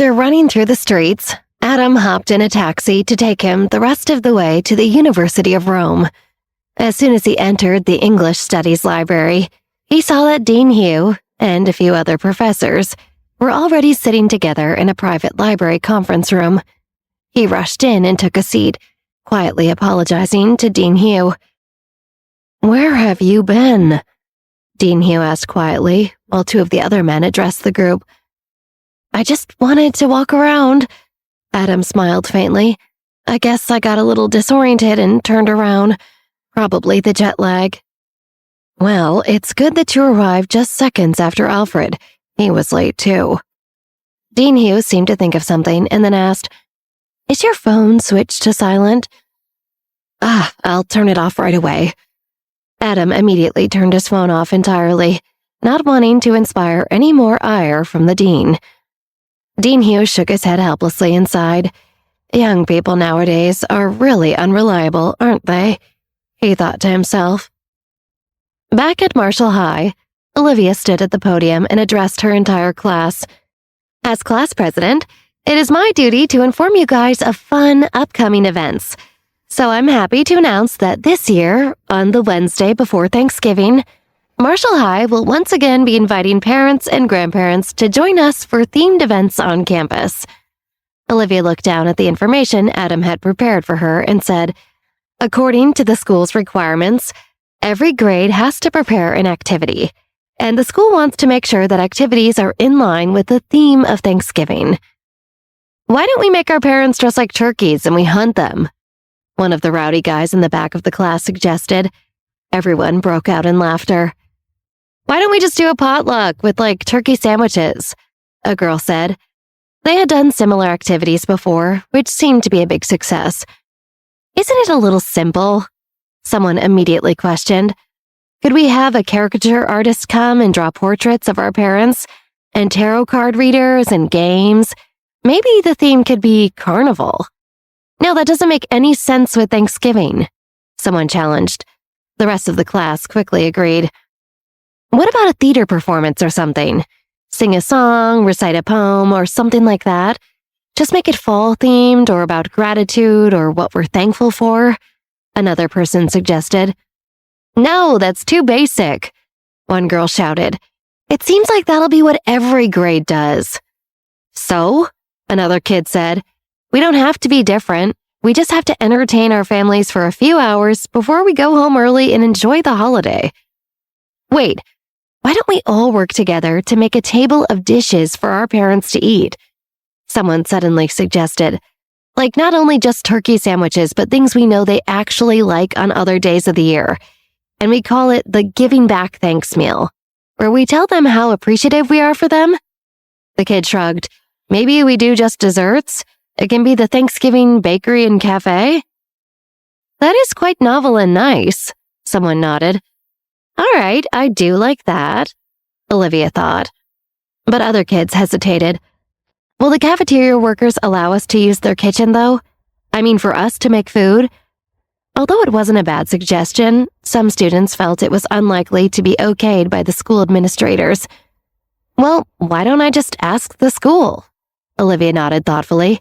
After running through the streets, Adam hopped in a taxi to take him the rest of the way to the University of Rome. As soon as he entered the English Studies library, he saw that Dean Hugh and a few other professors were already sitting together in a private library conference room. He rushed in and took a seat, quietly apologizing to Dean Hugh. "Where have you been?" Dean Hugh asked quietly, while two of the other men addressed the group. "I just wanted to walk around." Adam smiled faintly. "I guess I got a little disoriented and turned around. Probably the jet lag." "Well, it's good that you arrived just seconds after Alfred. He was late, too." Dean Hugh seemed to think of something and then asked, "Is your phone switched to silent?" I'll turn it off right away." Adam immediately turned his phone off entirely, not wanting to inspire any more ire from the dean. Dean Hugh shook his head helplessly and sighed. "Young people nowadays are really unreliable, aren't they?" he thought to himself. Back at Marshall High, Olivia stood at the podium and addressed her entire class. "As class president, it is my duty to inform you guys of fun, upcoming events. So I'm happy to announce that this year, on the Wednesday before Thanksgiving, Marshall High will once again be inviting parents and grandparents to join us for themed events on campus." Olivia looked down at the information Adam had prepared for her and said, "According to the school's requirements, every grade has to prepare an activity, and the school wants to make sure that activities are in line with the theme of Thanksgiving. Why don't we make our parents dress like turkeys and we hunt them?" one of the rowdy guys in the back of the class suggested. Everyone broke out in laughter. "Why don't we just do a potluck with, turkey sandwiches?" a girl said. They had done similar activities before, which seemed to be a big success. "Isn't it a little simple?" someone immediately questioned. "Could we have a caricature artist come and draw portraits of our parents, and tarot card readers and games? Maybe the theme could be carnival." "No, that doesn't make any sense with Thanksgiving," someone challenged. The rest of the class quickly agreed. "What about a theater performance or something? Sing a song, recite a poem, or something like that. Just make it fall-themed or about gratitude or what we're thankful for," another person suggested. "No, that's too basic," one girl shouted. "It seems like that'll be what every grade does." "So?" another kid said. "We don't have to be different. We just have to entertain our families for a few hours before we go home early and enjoy the holiday." "Wait, why don't we all work together to make a table of dishes for our parents to eat?" someone suddenly suggested. Not not only just turkey sandwiches, but things we know they actually like on other days of the year. And we call it the Giving Back Thanks meal, where we tell them how appreciative we are for them. The kid shrugged. "Maybe we do just desserts? It can be the Thanksgiving bakery and cafe." "That is quite novel and nice," someone nodded. "All right, I do like that," Olivia thought. But other kids hesitated. "Will the cafeteria workers allow us to use their kitchen, though? I mean, for us to make food?" Although it wasn't a bad suggestion, some students felt it was unlikely to be okayed by the school administrators. "Well, why don't I just ask the school?" Olivia nodded thoughtfully.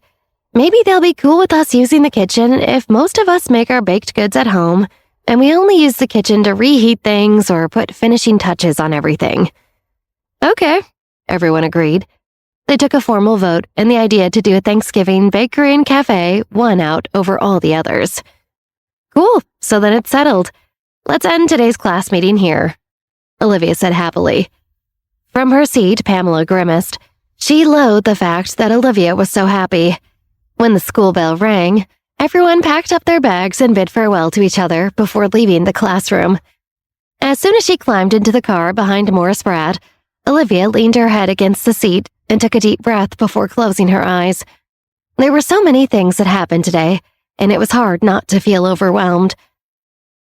"Maybe they'll be cool with us using the kitchen if most of us make our baked goods at home, and we only use the kitchen to reheat things or put finishing touches on everything." "Okay," everyone agreed. They took a formal vote, and the idea to do a Thanksgiving bakery and cafe won out over all the others. "Cool, so then it's settled. Let's end today's class meeting here," Olivia said happily. From her seat, Pamela grimaced. She loathed the fact that Olivia was so happy. When the school bell rang, everyone packed up their bags and bid farewell to each other before leaving the classroom. As soon as she climbed into the car behind Morris Bratt, Olivia leaned her head against the seat and took a deep breath before closing her eyes. There were so many things that happened today, and it was hard not to feel overwhelmed.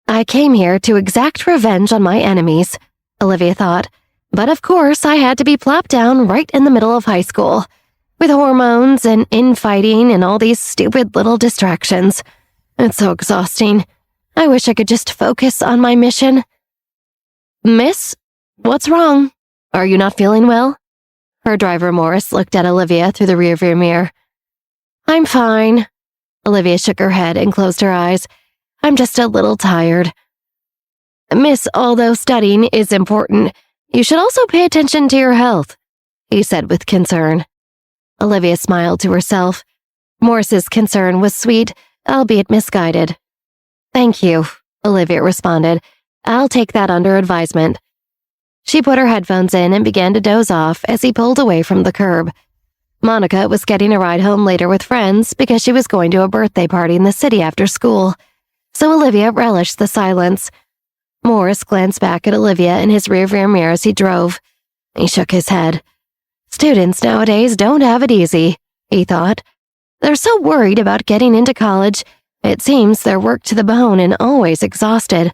"I came here to exact revenge on my enemies," Olivia thought. "But of course I had to be plopped down right in the middle of high school, with hormones and infighting and all these stupid little distractions. It's so exhausting. I wish I could just focus on my mission." "Miss, what's wrong? Are you not feeling well?" Her driver, Morris, looked at Olivia through the rearview mirror. I'm fine. Olivia shook her head and closed her eyes. I'm just a little tired. Miss, although studying is important, you should also pay attention to your health, he said with concern. Olivia smiled to herself. Morris's concern was sweet, albeit misguided. Thank you, Olivia responded. I'll take that under advisement. She put her headphones in and began to doze off as he pulled away from the curb. Monica was getting a ride home later with friends because she was going to a birthday party in the city after school, so Olivia relished the silence. Morris glanced back at Olivia in his rearview mirror as he drove. He shook his head. Students nowadays don't have it easy, he thought. They're so worried about getting into college. It seems they're worked to the bone and always exhausted.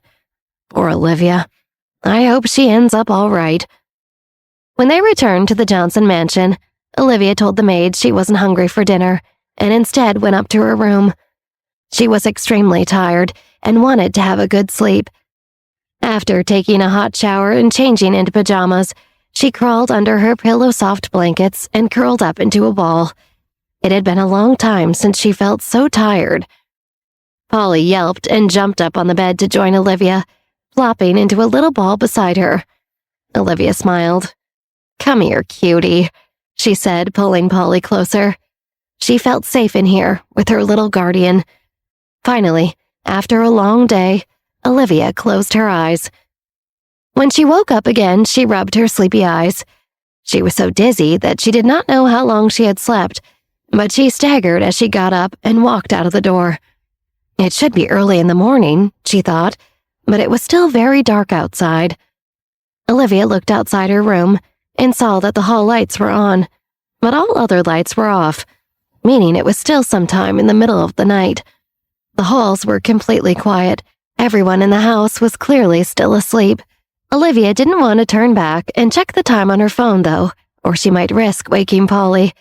Poor Olivia. I hope she ends up all right. When they returned to the Johnson mansion, Olivia told the maid she wasn't hungry for dinner and instead went up to her room. She was extremely tired and wanted to have a good sleep. After taking a hot shower and changing into pajamas, she crawled under her pillow-soft blankets and curled up into a ball. It had been a long time since she felt so tired. Polly yelped and jumped up on the bed to join Olivia, flopping into a little ball beside her. Olivia smiled. Come here, cutie, she said, pulling Polly closer. She felt safe in here with her little guardian. Finally, after a long day, Olivia closed her eyes. When she woke up again, she rubbed her sleepy eyes. She was so dizzy that she did not know how long she had slept, but she staggered as she got up and walked out of the door. It should be early in the morning, she thought, but it was still very dark outside. Olivia looked outside her room and saw that the hall lights were on, but all other lights were off, meaning it was still sometime in the middle of the night. The halls were completely quiet. Everyone in the house was clearly still asleep. Olivia didn't want to turn back and check the time on her phone, though, or she might risk waking Polly.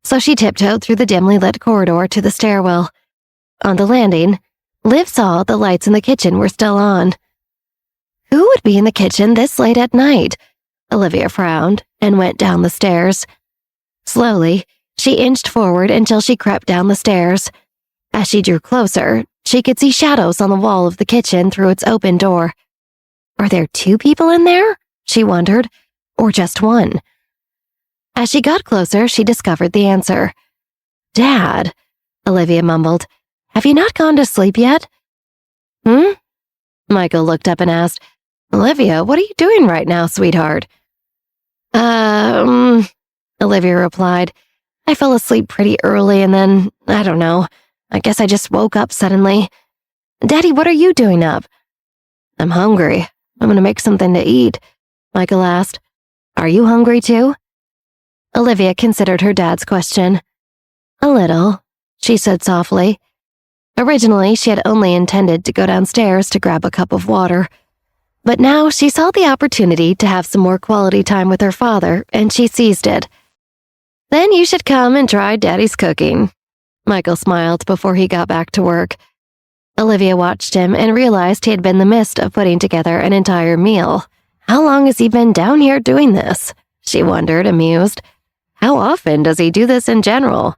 So she tiptoed through the dimly lit corridor to the stairwell. On the landing, Liv saw the lights in the kitchen were still on. Who would be in the kitchen this late at night? Olivia frowned and went down the stairs. Slowly, she inched forward until she crept down the stairs. As she drew closer, she could see shadows on the wall of the kitchen through its open door. Are there two people in there? She wondered, or just one? As she got closer, she discovered the answer. Dad, Olivia mumbled, have you not gone to sleep yet? Michael looked up and asked, Olivia, what are you doing right now, sweetheart? Olivia replied, I fell asleep pretty early and then, I don't know, I guess I just woke up suddenly. Daddy, what are you doing up? I'm hungry. I'm gonna make something to eat, Michael asked. Are you hungry too? Olivia considered her dad's question. A little, she said softly. Originally, she had only intended to go downstairs to grab a cup of water, but now she saw the opportunity to have some more quality time with her father, and she seized it. Then you should come and try Daddy's cooking. Michael smiled before he got back to work. Olivia watched him and realized he had been in the midst of putting together an entire meal. How long has he been down here doing this? She wondered, amused. How often does he do this in general?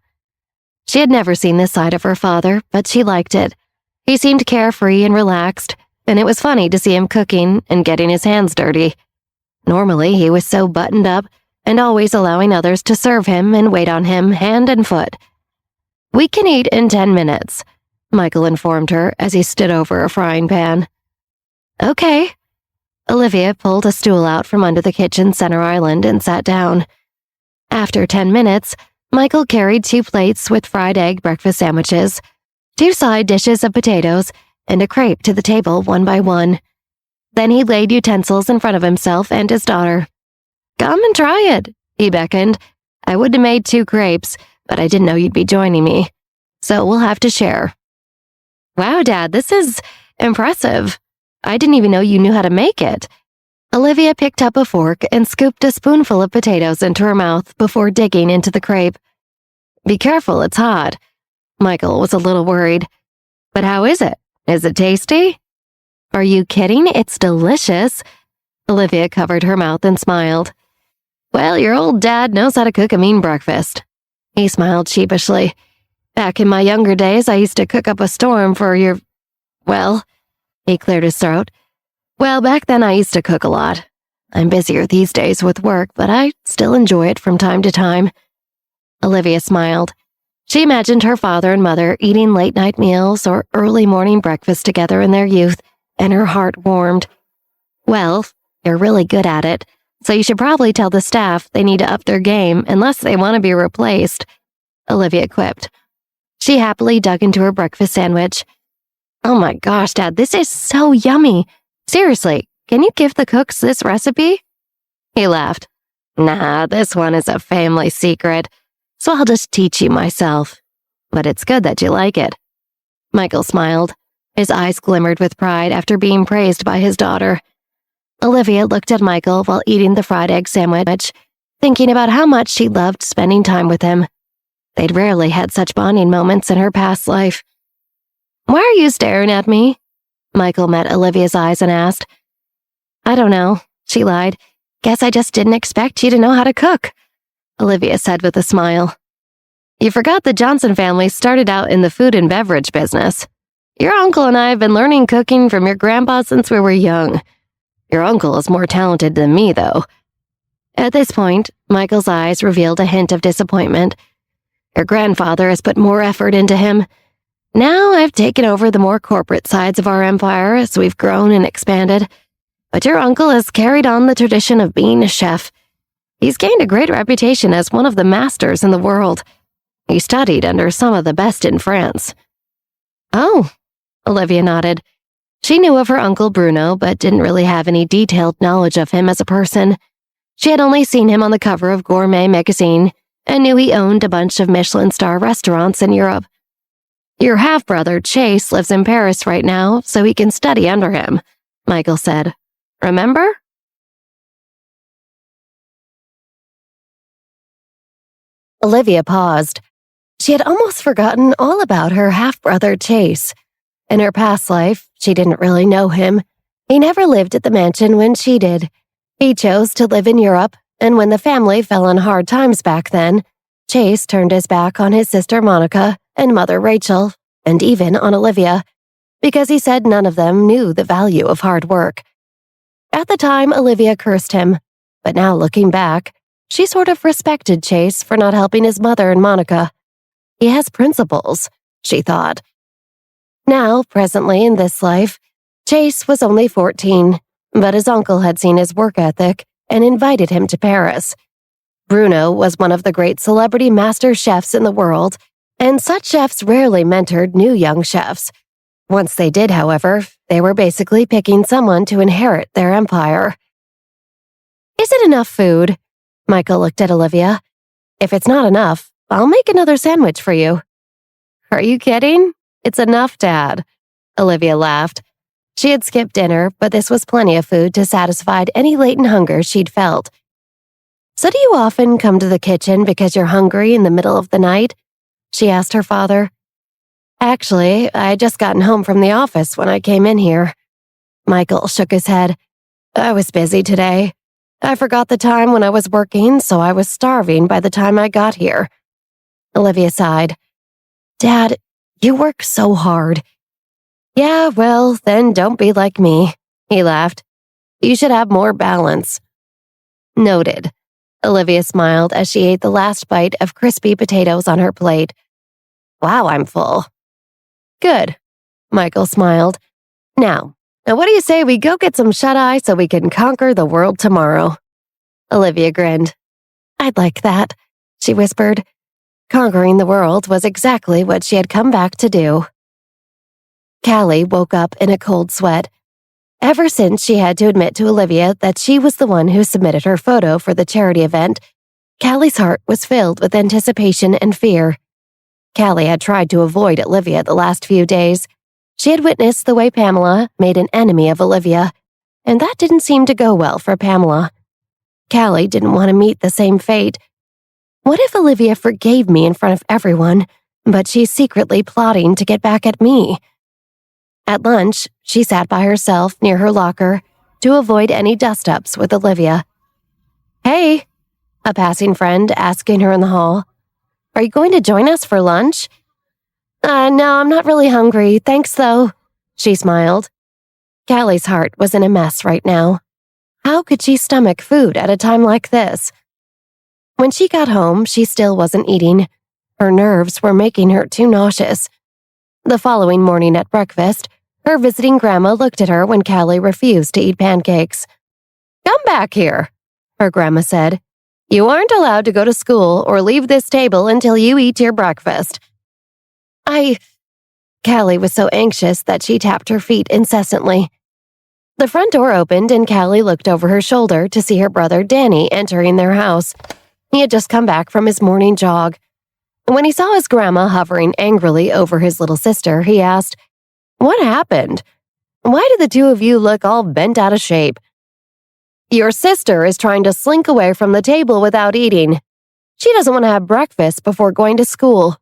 She had never seen this side of her father, but she liked it. He seemed carefree and relaxed, and it was funny to see him cooking and getting his hands dirty. Normally, he was so buttoned up and always allowing others to serve him and wait on him hand and foot. We can eat in 10 minutes, Michael informed her as he stood over a frying pan. Okay. Olivia pulled a stool out from under the kitchen center island and sat down. After 10 minutes, Michael carried 2 plates with fried egg breakfast sandwiches, 2 side dishes of potatoes, and a crepe to the table one by one. Then he laid utensils in front of himself and his daughter. Come and try it, he beckoned. I would have made 2 crepes, but I didn't know you'd be joining me, so we'll have to share. Wow, Dad, this is impressive. I didn't even know you knew how to make it. Olivia picked up a fork and scooped a spoonful of potatoes into her mouth before digging into the crepe. Be careful, it's hot. Michael was a little worried. But how is it? Is it tasty? Are you kidding? It's delicious. Olivia covered her mouth and smiled. Well, your old dad knows how to cook a mean breakfast. He smiled sheepishly. Back in my younger days, I used to cook up a storm for your... Well, he cleared his throat. Well, back then I used to cook a lot. I'm busier these days with work, but I still enjoy it from time to time. Olivia smiled. She imagined her father and mother eating late-night meals or early morning breakfast together in their youth, and her heart warmed. Well, you're really good at it, so you should probably tell the staff they need to up their game unless they want to be replaced, Olivia quipped. She happily dug into her breakfast sandwich. Oh my gosh, Dad, this is so yummy. Seriously, can you give the cooks this recipe? He laughed. Nah, this one is a family secret, so I'll just teach you myself. But it's good that you like it. Michael smiled. His eyes glimmered with pride after being praised by his daughter. Olivia looked at Michael while eating the fried egg sandwich, thinking about how much she loved spending time with him. They'd rarely had such bonding moments in her past life. Why are you staring at me? Michael met Olivia's eyes and asked. I don't know, she lied. Guess I just didn't expect you to know how to cook, Olivia said with a smile. You forgot the Johnson family started out in the food and beverage business. Your uncle and I have been learning cooking from your grandpa since we were young. Your uncle is more talented than me, though. At this point, Michael's eyes revealed a hint of disappointment. Your grandfather has put more effort into him. Now I've taken over the more corporate sides of our empire as we've grown and expanded. But your uncle has carried on the tradition of being a chef. He's gained a great reputation as one of the masters in the world. He studied under some of the best in France. Oh, Olivia nodded. She knew of her uncle Bruno, but didn't really have any detailed knowledge of him as a person. She had only seen him on the cover of Gourmet magazine and knew he owned a bunch of Michelin star restaurants in Europe. Your half-brother, Chase, lives in Paris right now, so he can study under him, Michael said. Remember? Olivia paused. She had almost forgotten all about her half-brother, Chase. In her past life, she didn't really know him. He never lived at the mansion when she did. He chose to live in Europe, and when the family fell on hard times back then, Chase turned his back on his sister Monica and mother Rachel, and even on Olivia, because he said none of them knew the value of hard work. At the time, Olivia cursed him, but now looking back, she sort of respected Chase for not helping his mother and Monica. He has principles, she thought. Now, presently in this life, Chase was only 14, but his uncle had seen his work ethic and invited him to Paris. Bruno was one of the great celebrity master chefs in the world, and such chefs rarely mentored new young chefs. Once they did, however, they were basically picking someone to inherit their empire. Is it enough food? Michael looked at Olivia. If it's not enough, I'll make another sandwich for you. Are you kidding? It's enough, Dad. Olivia laughed. She had skipped dinner, but this was plenty of food to satisfy any latent hunger she'd felt. So do you often come to the kitchen because you're hungry in the middle of the night? She asked her father. Actually, I had just gotten home from the office when I came in here. Michael shook his head. I was busy today. I forgot the time when I was working, so I was starving by the time I got here. Olivia sighed. Dad, you work so hard. Yeah, well, then don't be like me, he laughed. You should have more balance. Noted. Olivia smiled as she ate the last bite of crispy potatoes on her plate. Wow, I'm full. Good, Michael smiled. Now, what do you say we go get some shut-eye so we can conquer the world tomorrow? Olivia grinned. I'd like that, she whispered. Conquering the world was exactly what she had come back to do. Callie woke up in a cold sweat. Ever since she had to admit to Olivia that she was the one who submitted her photo for the charity event, Callie's heart was filled with anticipation and fear. Callie had tried to avoid Olivia the last few days. She had witnessed the way Pamela made an enemy of Olivia, and that didn't seem to go well for Pamela. Callie didn't want to meet the same fate. What if Olivia forgave me in front of everyone, but she's secretly plotting to get back at me? At lunch, she sat by herself near her locker to avoid any dust-ups with Olivia. Hey, a passing friend asking her in the hall. Are you going to join us for lunch? No, I'm not really hungry. Thanks, though. She smiled. Callie's heart was in a mess right now. How could she stomach food at a time like this? When she got home, she still wasn't eating. Her nerves were making her too nauseous. The following morning at breakfast, her visiting grandma looked at her when Callie refused to eat pancakes. Come back here, her grandma said. You aren't allowed to go to school or leave this table until you eat your breakfast. Callie was so anxious that she tapped her feet incessantly. The front door opened and Callie looked over her shoulder to see her brother Danny entering their house. He had just come back from his morning jog. When he saw his grandma hovering angrily over his little sister, he asked, What happened? Why do the two of you look all bent out of shape? Your sister is trying to slink away from the table without eating. She doesn't want to have breakfast before going to school.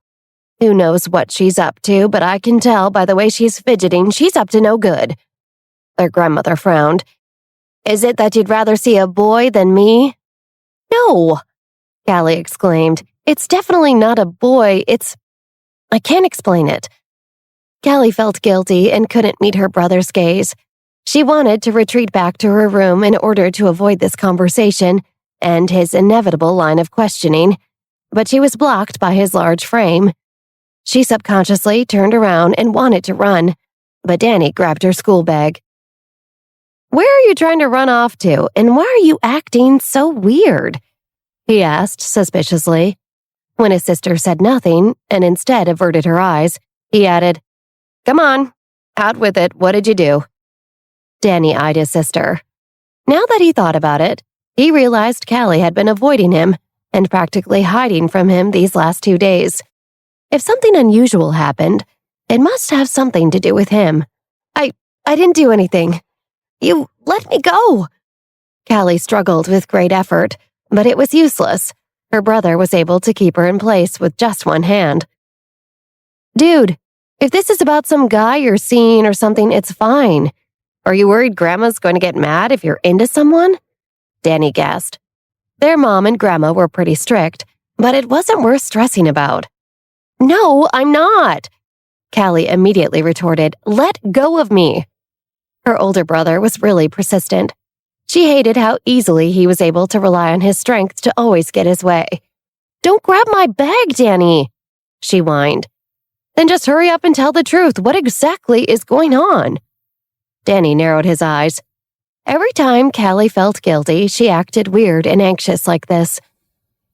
Who knows what she's up to, but I can tell by the way she's fidgeting she's up to no good. Their grandmother frowned. Is it that you'd rather see a boy than me? No, Callie exclaimed. It's definitely not a boy, I can't explain it. Callie felt guilty and couldn't meet her brother's gaze. She wanted to retreat back to her room in order to avoid this conversation and his inevitable line of questioning, but she was blocked by his large frame. She subconsciously turned around and wanted to run, but Danny grabbed her school bag. Where are you trying to run off to, and why are you acting so weird? He asked suspiciously. When his sister said nothing and instead averted her eyes, he added, Come on, out with it, what did you do? Danny eyed his sister. Now that he thought about it, he realized Callie had been avoiding him and practically hiding from him these last 2 days. If something unusual happened, it must have something to do with him. I didn't do anything. You let me go. Callie struggled with great effort, but it was useless. Her brother was able to keep her in place with just one hand. Dude, if this is about some guy you're seeing or something, it's fine. Are you worried Grandma's going to get mad if you're into someone? Danny guessed. Their mom and Grandma were pretty strict, but it wasn't worth stressing about. No, I'm not. Callie immediately retorted, Let go of me. Her older brother was really persistent. She hated how easily he was able to rely on his strength to always get his way. Don't grab my bag, Danny, she whined. Then just hurry up and tell the truth. What exactly is going on? Danny narrowed his eyes. Every time Callie felt guilty, she acted weird and anxious like this.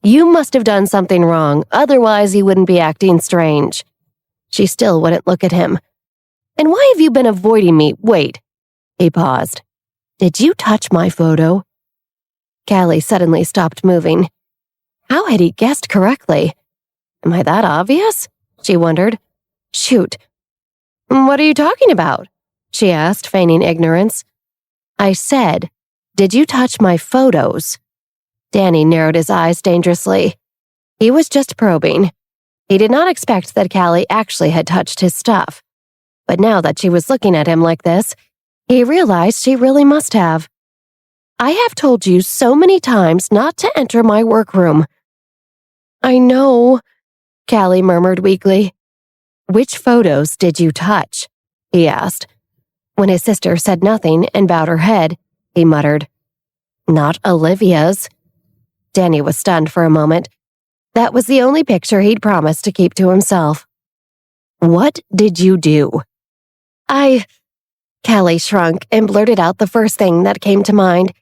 You must have done something wrong, otherwise you wouldn't be acting strange. She still wouldn't look at him. And why have you been avoiding me? Wait. He paused. Did you touch my photo? Callie suddenly stopped moving. How had he guessed correctly? Am I that obvious? She wondered. Shoot. What are you talking about? She asked, feigning ignorance. I said, did you touch my photos? Danny narrowed his eyes dangerously. He was just probing. He did not expect that Callie actually had touched his stuff. But now that she was looking at him like this, he realized she really must have. I have told you so many times not to enter my workroom. I know, Callie murmured weakly. Which photos did you touch? He asked. When his sister said nothing and bowed her head, he muttered, Not Olivia's. Danny was stunned for a moment. That was the only picture he'd promised to keep to himself. What did you do? Callie shrunk and blurted out the first thing that came to mind.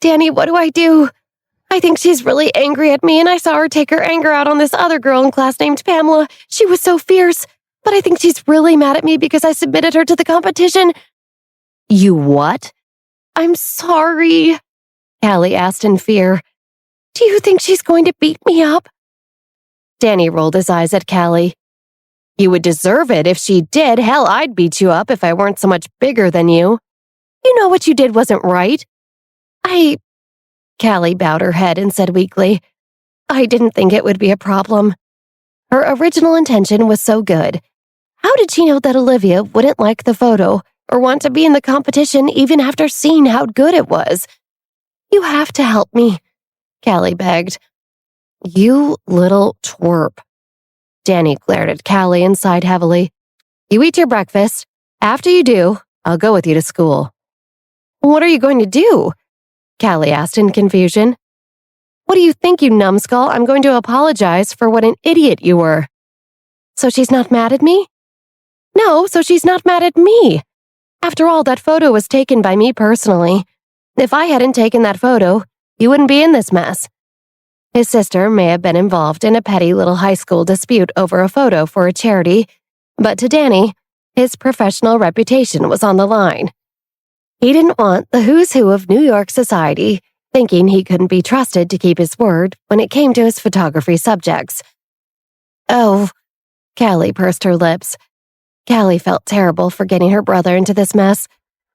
Danny, what do I do? I think she's really angry at me and I saw her take her anger out on this other girl in class named Pamela. She was so fierce, but I think she's really mad at me because I submitted her to the competition. You what? I'm sorry, Callie asked in fear. Do you think she's going to beat me up? Danny rolled his eyes at Callie. You would deserve it if she did. Hell, I'd beat you up if I weren't so much bigger than you. You know what you did wasn't right. Callie bowed her head and said weakly, I didn't think it would be a problem. Her original intention was so good. How did she know that Olivia wouldn't like the photo or want to be in the competition even after seeing how good it was? You have to help me, Callie begged. You little twerp. Danny glared at Callie and sighed heavily. You eat your breakfast. After you do, I'll go with you to school. What are you going to do? Callie asked in confusion. What do you think, you numbskull? I'm going to apologize for what an idiot you were. So she's not mad at me? No, so she's not mad at me. After all, that photo was taken by me personally. If I hadn't taken that photo, you wouldn't be in this mess. His sister may have been involved in a petty little high school dispute over a photo for a charity, but to Danny, his professional reputation was on the line. He didn't want the who's who of New York society thinking he couldn't be trusted to keep his word when it came to his photography subjects. Oh, Callie pursed her lips. Callie felt terrible for getting her brother into this mess,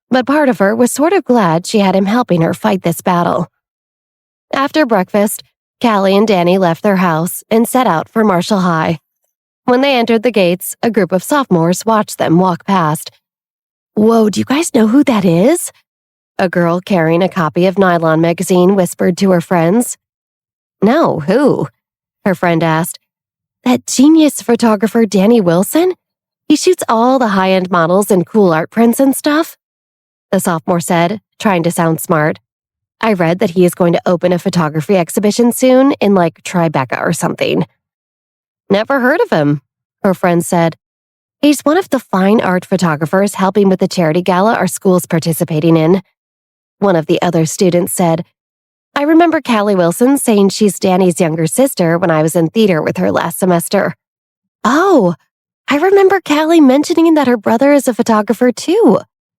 but part of her was sort of glad she had him helping her fight this battle. After breakfast, Callie and Danny left their house and set out for Marshall High. When they entered the gates, a group of sophomores watched them walk past. Whoa, do you guys know who that is? A girl carrying a copy of Nylon magazine whispered to her friends. No, who? Her friend asked. That genius photographer Danny Wilson? He shoots all the high-end models and cool art prints and stuff, the sophomore said, trying to sound smart. I read that he is going to open a photography exhibition soon in Tribeca or something. Never heard of him, her friend said. He's one of the fine art photographers helping with the charity gala our school's participating in. One of the other students said, I remember Callie Wilson saying she's Danny's younger sister when I was in theater with her last semester. Oh, I remember Callie mentioning that her brother is a photographer too.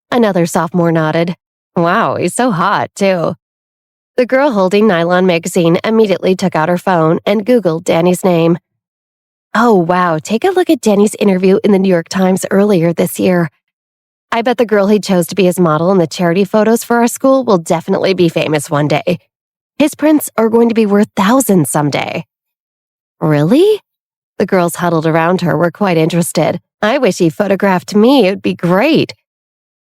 Another sophomore nodded. Wow, he's so hot too. The girl holding Nylon magazine immediately took out her phone and Googled Danny's name. Oh wow, take a look at Danny's interview in the New York Times earlier this year. I bet the girl he chose to be his model in the charity photos for our school will definitely be famous one day. His prints are going to be worth thousands someday. Really? The girls huddled around her were quite interested. I wish he photographed me, it would be great.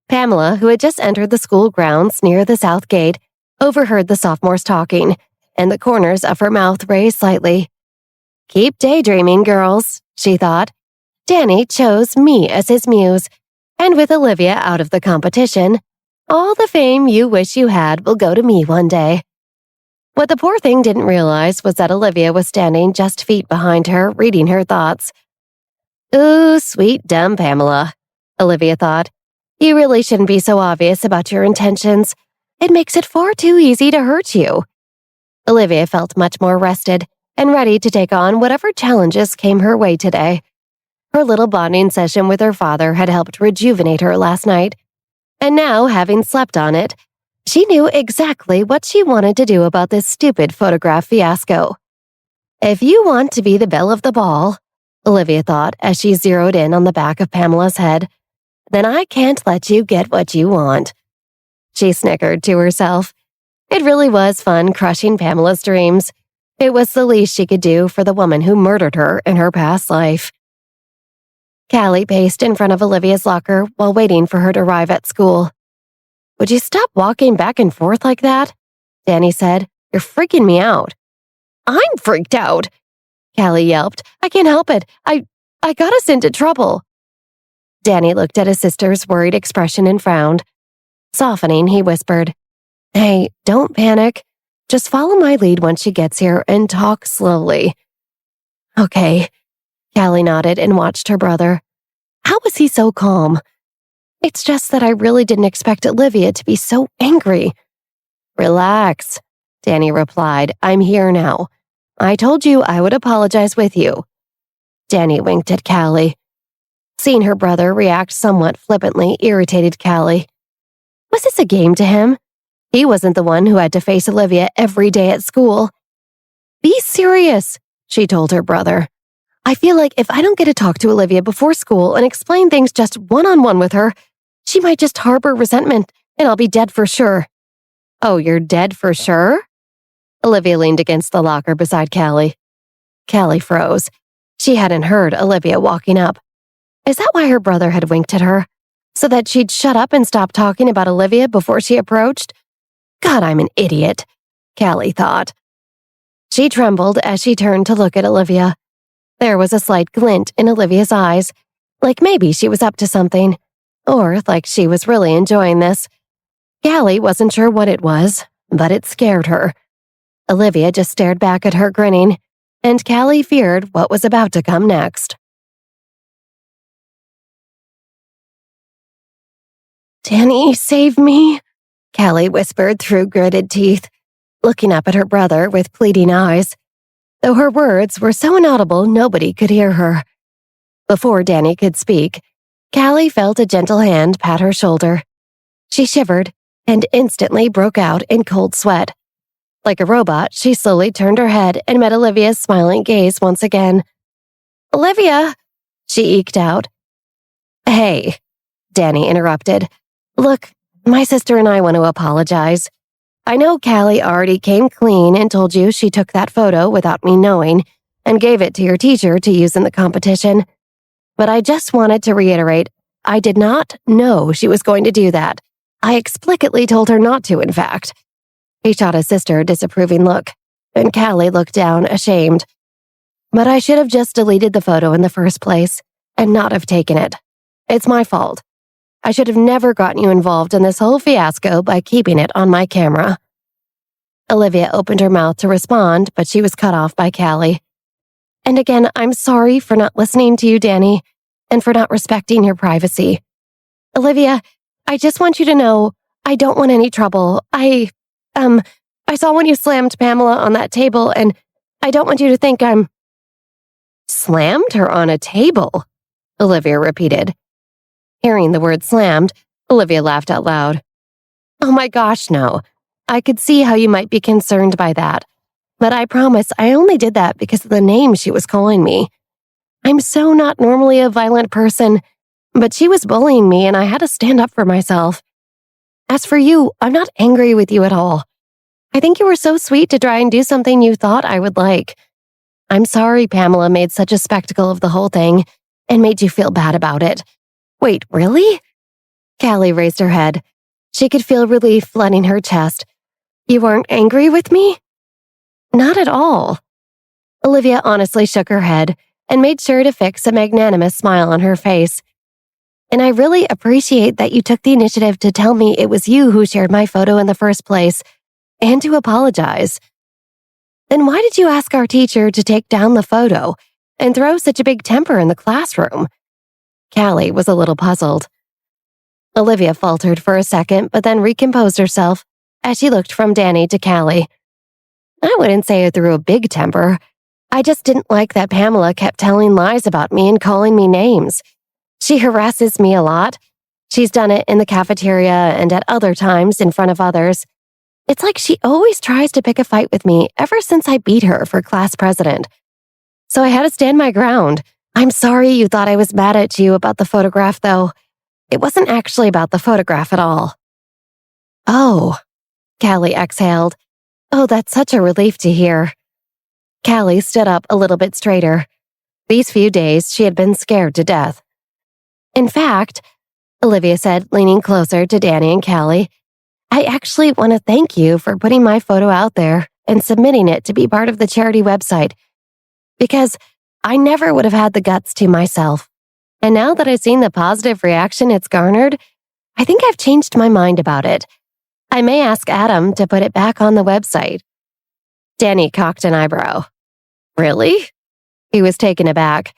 Pamela, who had just entered the school grounds near the south gate, overheard the sophomores talking, and the corners of her mouth raised slightly. Keep daydreaming, girls, she thought. Danny chose me as his muse, and with Olivia out of the competition, all the fame you wish you had will go to me one day. What the poor thing didn't realize was that Olivia was standing just feet behind her, reading her thoughts. Ooh, sweet dumb Pamela, Olivia thought. You really shouldn't be so obvious about your intentions. It makes it far too easy to hurt you. Olivia felt much more rested and ready to take on whatever challenges came her way today. Her little bonding session with her father had helped rejuvenate her last night, and now, having slept on it, she knew exactly what she wanted to do about this stupid photograph fiasco. If you want to be the belle of the ball, Olivia thought as she zeroed in on the back of Pamela's head, then I can't let you get what you want. She snickered to herself. It really was fun crushing Pamela's dreams. It was the least she could do for the woman who murdered her in her past life. Callie paced in front of Olivia's locker while waiting for her to arrive at school. Would you stop walking back and forth like that? Danny said. You're freaking me out. I'm freaked out, Callie yelped. I can't help it. I got us into trouble. Danny looked at his sister's worried expression and frowned. Softening, he whispered, Hey, don't panic. Just follow my lead once she gets here and talk slowly. Okay. Callie nodded and watched her brother. How was he so calm? It's just that I really didn't expect Olivia to be so angry. Relax, Danny replied. I'm here now. I told you I would apologize with you. Danny winked at Callie. Seeing her brother react somewhat flippantly irritated Callie. Was this a game to him? He wasn't the one who had to face Olivia every day at school. Be serious, she told her brother. I feel like if I don't get to talk to Olivia before school and explain things just one-on-one with her, she might just harbor resentment and I'll be dead for sure. Oh, you're dead for sure? Olivia leaned against the locker beside Callie. Callie froze. She hadn't heard Olivia walking up. Is that why her brother had winked at her? So that she'd shut up and stop talking about Olivia before she approached? God, I'm an idiot, Callie thought. She trembled as she turned to look at Olivia. There was a slight glint in Olivia's eyes, like maybe she was up to something, or like she was really enjoying this. Callie wasn't sure what it was, but it scared her. Olivia just stared back at her, grinning, and Callie feared what was about to come next. "Danny, save me," Callie whispered through gritted teeth, looking up at her brother with pleading eyes. Though her words were so inaudible nobody could hear her. Before Danny could speak, Callie felt a gentle hand pat her shoulder. She shivered and instantly broke out in cold sweat. Like a robot, she slowly turned her head and met Olivia's smiling gaze once again. "Olivia," she eked out. "Hey," Danny interrupted. "Look, my sister and I want to apologize. I know Callie already came clean and told you she took that photo without me knowing and gave it to your teacher to use in the competition. But I just wanted to reiterate, I did not know she was going to do that. I explicitly told her not to, in fact." He shot his sister a disapproving look, and Callie looked down, ashamed. "But I should have just deleted the photo in the first place and not have taken it. It's my fault. I should have never gotten you involved in this whole fiasco by keeping it on my camera." Olivia opened her mouth to respond, but she was cut off by Callie. "And again, I'm sorry for not listening to you, Danny, and for not respecting your privacy. Olivia, I just want you to know I don't want any trouble. I saw when you slammed Pamela on that table, and I don't want you to think I'm—" "Slammed her on a table?" Olivia repeated. Hearing the word slammed, Olivia laughed out loud. "Oh my gosh, no. I could see how you might be concerned by that. But I promise I only did that because of the name she was calling me. I'm so not normally a violent person, but she was bullying me and I had to stand up for myself. As for you, I'm not angry with you at all. I think you were so sweet to try and do something you thought I would like. I'm sorry Pamela made such a spectacle of the whole thing and made you feel bad about it. Wait, really?" Callie raised her head. She could feel relief flooding her chest. "You weren't angry with me?" "Not at all." Olivia honestly shook her head and made sure to fix a magnanimous smile on her face. "And I really appreciate that you took the initiative to tell me it was you who shared my photo in the first place, and to apologize. Then why did you ask our teacher to take down the photo and throw such a big temper in the classroom?" Callie was a little puzzled. Olivia faltered for a second, but then recomposed herself as she looked from Danny to Callie. "I wouldn't say I threw a big temper. I just didn't like that Pamela kept telling lies about me and calling me names. She harasses me a lot. She's done it in the cafeteria and at other times in front of others. It's like she always tries to pick a fight with me ever since I beat her for class president. So I had to stand my ground. I'm sorry you thought I was mad at you about the photograph, though. It wasn't actually about the photograph at all." "Oh," Callie exhaled. "Oh, that's such a relief to hear." Callie stood up a little bit straighter. These few days, she had been scared to death. "In fact," Olivia said, leaning closer to Danny and Callie, "I actually want to thank you for putting my photo out there and submitting it to be part of the charity website, because I never would have had the guts to myself. And now that I've seen the positive reaction it's garnered, I think I've changed my mind about it. I may ask Adam to put it back on the website." Danny cocked an eyebrow. "Really?" He was taken aback.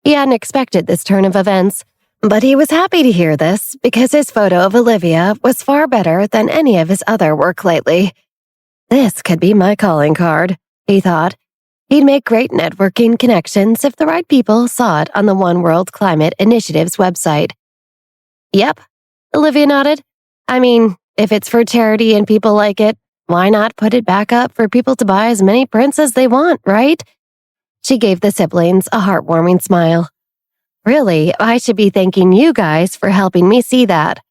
He hadn't expected this turn of events, but he was happy to hear this because his photo of Olivia was far better than any of his other work lately. This could be my calling card, he thought. He'd make great networking connections if the right people saw it on the One World Climate Initiative's website. "Yep," Olivia nodded. "I mean, if it's for charity and people like it, why not put it back up for people to buy as many prints as they want, right?" She gave the siblings a heartwarming smile. "Really, I should be thanking you guys for helping me see that."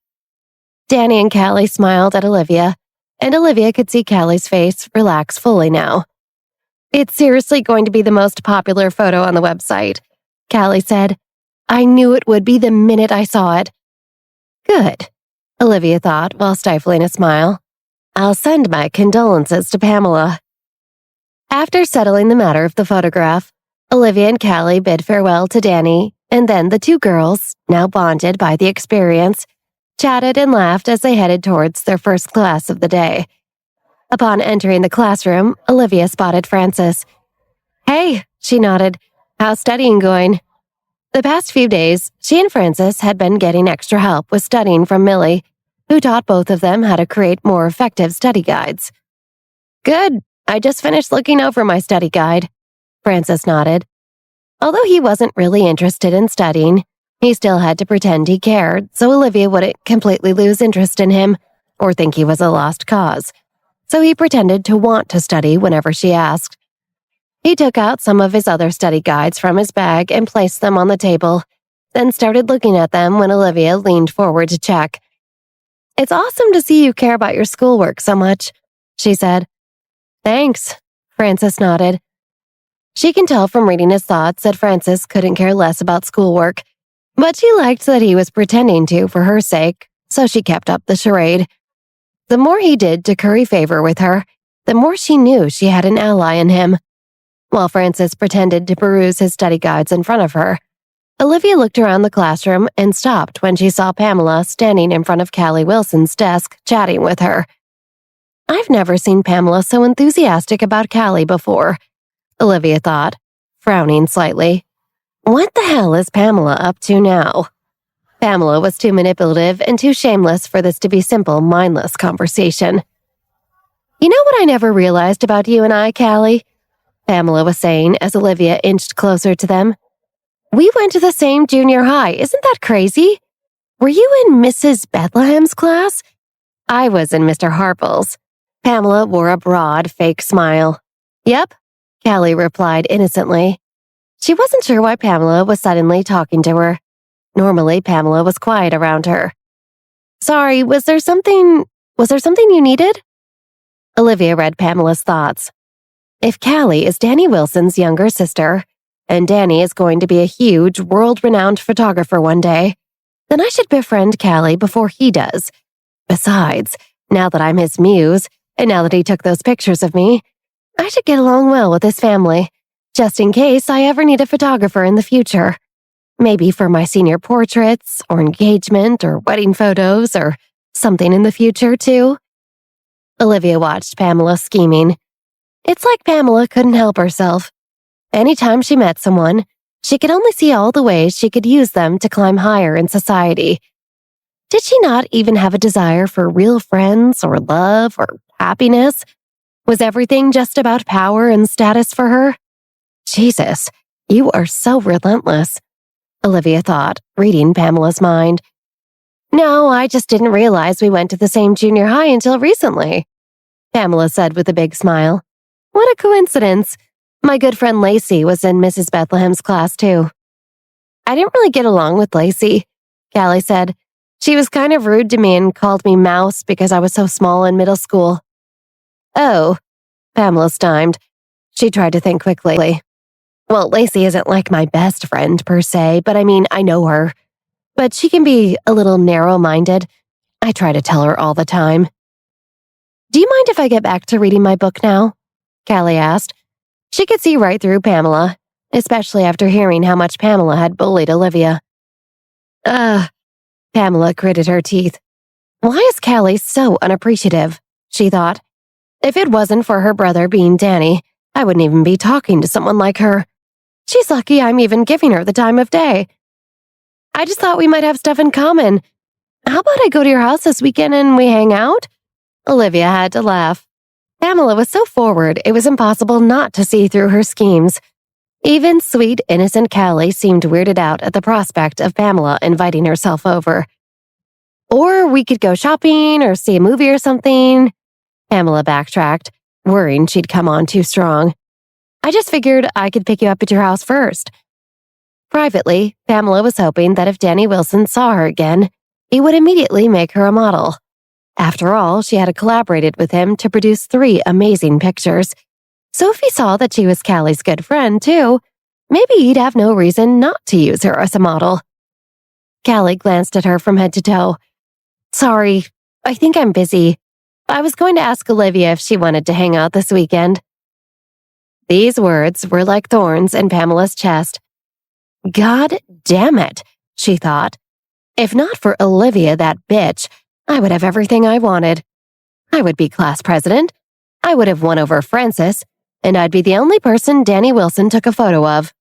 Danny and Callie smiled at Olivia, and Olivia could see Callie's face relax fully now. "It's seriously going to be the most popular photo on the website," Callie said. "I knew it would be the minute I saw it." "Good," Olivia thought while stifling a smile. "I'll send my condolences to Pamela." After settling the matter of the photograph, Olivia and Callie bid farewell to Danny, and then the two girls, now bonded by the experience, chatted and laughed as they headed towards their first class of the day. Upon entering the classroom, Olivia spotted Frances. "Hey," she nodded. "How's studying going?" The past few days, she and Frances had been getting extra help with studying from Millie, who taught both of them how to create more effective study guides. "Good. I just finished looking over my study guide," Frances nodded. Although he wasn't really interested in studying, he still had to pretend he cared so Olivia wouldn't completely lose interest in him or think he was a lost cause. So he pretended to want to study whenever she asked. He took out some of his other study guides from his bag and placed them on the table, then started looking at them when Olivia leaned forward to check. "It's awesome to see you care about your schoolwork so much," she said. "Thanks," Frances nodded. She can tell from reading his thoughts that Frances couldn't care less about schoolwork, but she liked that he was pretending to for her sake, so she kept up the charade. The more he did to curry favor with her, the more she knew she had an ally in him. While Frances pretended to peruse his study guides in front of her, Olivia looked around the classroom and stopped when she saw Pamela standing in front of Callie Wilson's desk chatting with her. I've never seen Pamela so enthusiastic about Callie before, Olivia thought, frowning slightly. What the hell is Pamela up to now? Pamela was too manipulative and too shameless for this to be simple, mindless conversation. "You know what I never realized about you and I, Callie?" Pamela was saying as Olivia inched closer to them. "We went to the same junior high, isn't that crazy? Were you in Mrs. Bethlehem's class?" "I was in Mr. Harple's." Pamela wore a broad, fake smile. "Yep," Callie replied innocently. She wasn't sure why Pamela was suddenly talking to her. Normally, Pamela was quiet around her. "Sorry, was there something you needed?" Olivia read Pamela's thoughts. If Callie is Danny Wilson's younger sister, and Danny is going to be a huge, world-renowned photographer one day, then I should befriend Callie before he does. Besides, now that I'm his muse, and now that he took those pictures of me, I should get along well with his family, just in case I ever need a photographer in the future. Maybe for my senior portraits, or engagement, or wedding photos, or something in the future, too. Olivia watched Pamela scheming. It's like Pamela couldn't help herself. Anytime she met someone, she could only see all the ways she could use them to climb higher in society. Did she not even have a desire for real friends, or love, or happiness? Was everything just about power and status for her? Jesus, you are so relentless, Olivia thought, reading Pamela's mind. "No, I just didn't realize we went to the same junior high until recently," Pamela said with a big smile. "What a coincidence. My good friend Lacey was in Mrs. Bethlehem's class too." "I didn't really get along with Lacey," Callie said. "She was kind of rude to me and called me Mouse because I was so small in middle school." "Oh," Pamela stymied. She tried to think quickly. "Well, Lacey isn't like my best friend per se, but I mean, I know her. But she can be a little narrow-minded. I try to tell her all the time." "Do you mind if I get back to reading my book now?" Callie asked. She could see right through Pamela, especially after hearing how much Pamela had bullied Olivia. Pamela gritted her teeth. Why is Callie so unappreciative? She thought. If it wasn't for her brother being Danny, I wouldn't even be talking to someone like her. She's lucky I'm even giving her the time of day. I just thought we might have stuff in common. How about I go to your house this weekend and we hang out? Olivia had to laugh. Pamela was so forward, it was impossible not to see through her schemes. Even sweet, innocent Callie seemed weirded out at the prospect of Pamela inviting herself over. Or we could go shopping or see a movie or something. Pamela backtracked, worrying she'd come on too strong. I just figured I could pick you up at your house first. Privately, Pamela was hoping that if Danny Wilson saw her again, he would immediately make her a model. After all, she had collaborated with him to produce 3 amazing pictures. So if he saw that she was Callie's good friend, too, maybe he'd have no reason not to use her as a model. Callie glanced at her from head to toe. Sorry, I think I'm busy. I was going to ask Olivia if she wanted to hang out this weekend. These words were like thorns in Pamela's chest. God damn it, she thought. If not for Olivia, that bitch, I would have everything I wanted. I would be class president. I would have won over Francis, and I'd be the only person Danny Wilson took a photo of.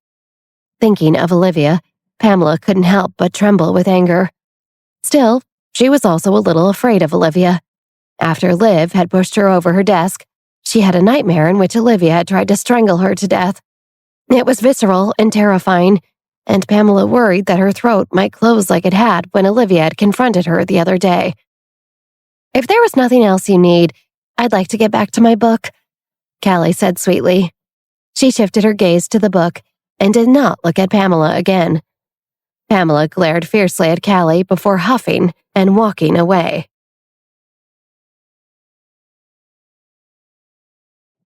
Thinking of Olivia, Pamela couldn't help but tremble with anger. Still, she was also a little afraid of Olivia. After Liv had pushed her over her desk, she had a nightmare in which Olivia had tried to strangle her to death. It was visceral and terrifying, and Pamela worried that her throat might close like it had when Olivia had confronted her the other day. If there was nothing else you need, I'd like to get back to my book, Callie said sweetly. She shifted her gaze to the book and did not look at Pamela again. Pamela glared fiercely at Callie before huffing and walking away.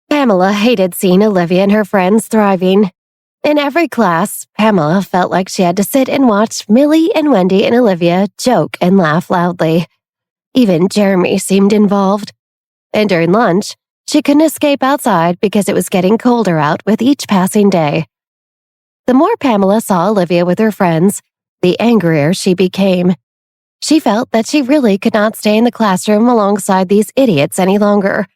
Pamela hated seeing Olivia and her friends thriving. In every class, Pamela felt like she had to sit and watch Millie and Wendy and Olivia joke and laugh loudly. Even Jeremy seemed involved. And during lunch, she couldn't escape outside because it was getting colder out with each passing day. The more Pamela saw Olivia with her friends, the angrier she became. She felt that she really could not stay in the classroom alongside these idiots any longer.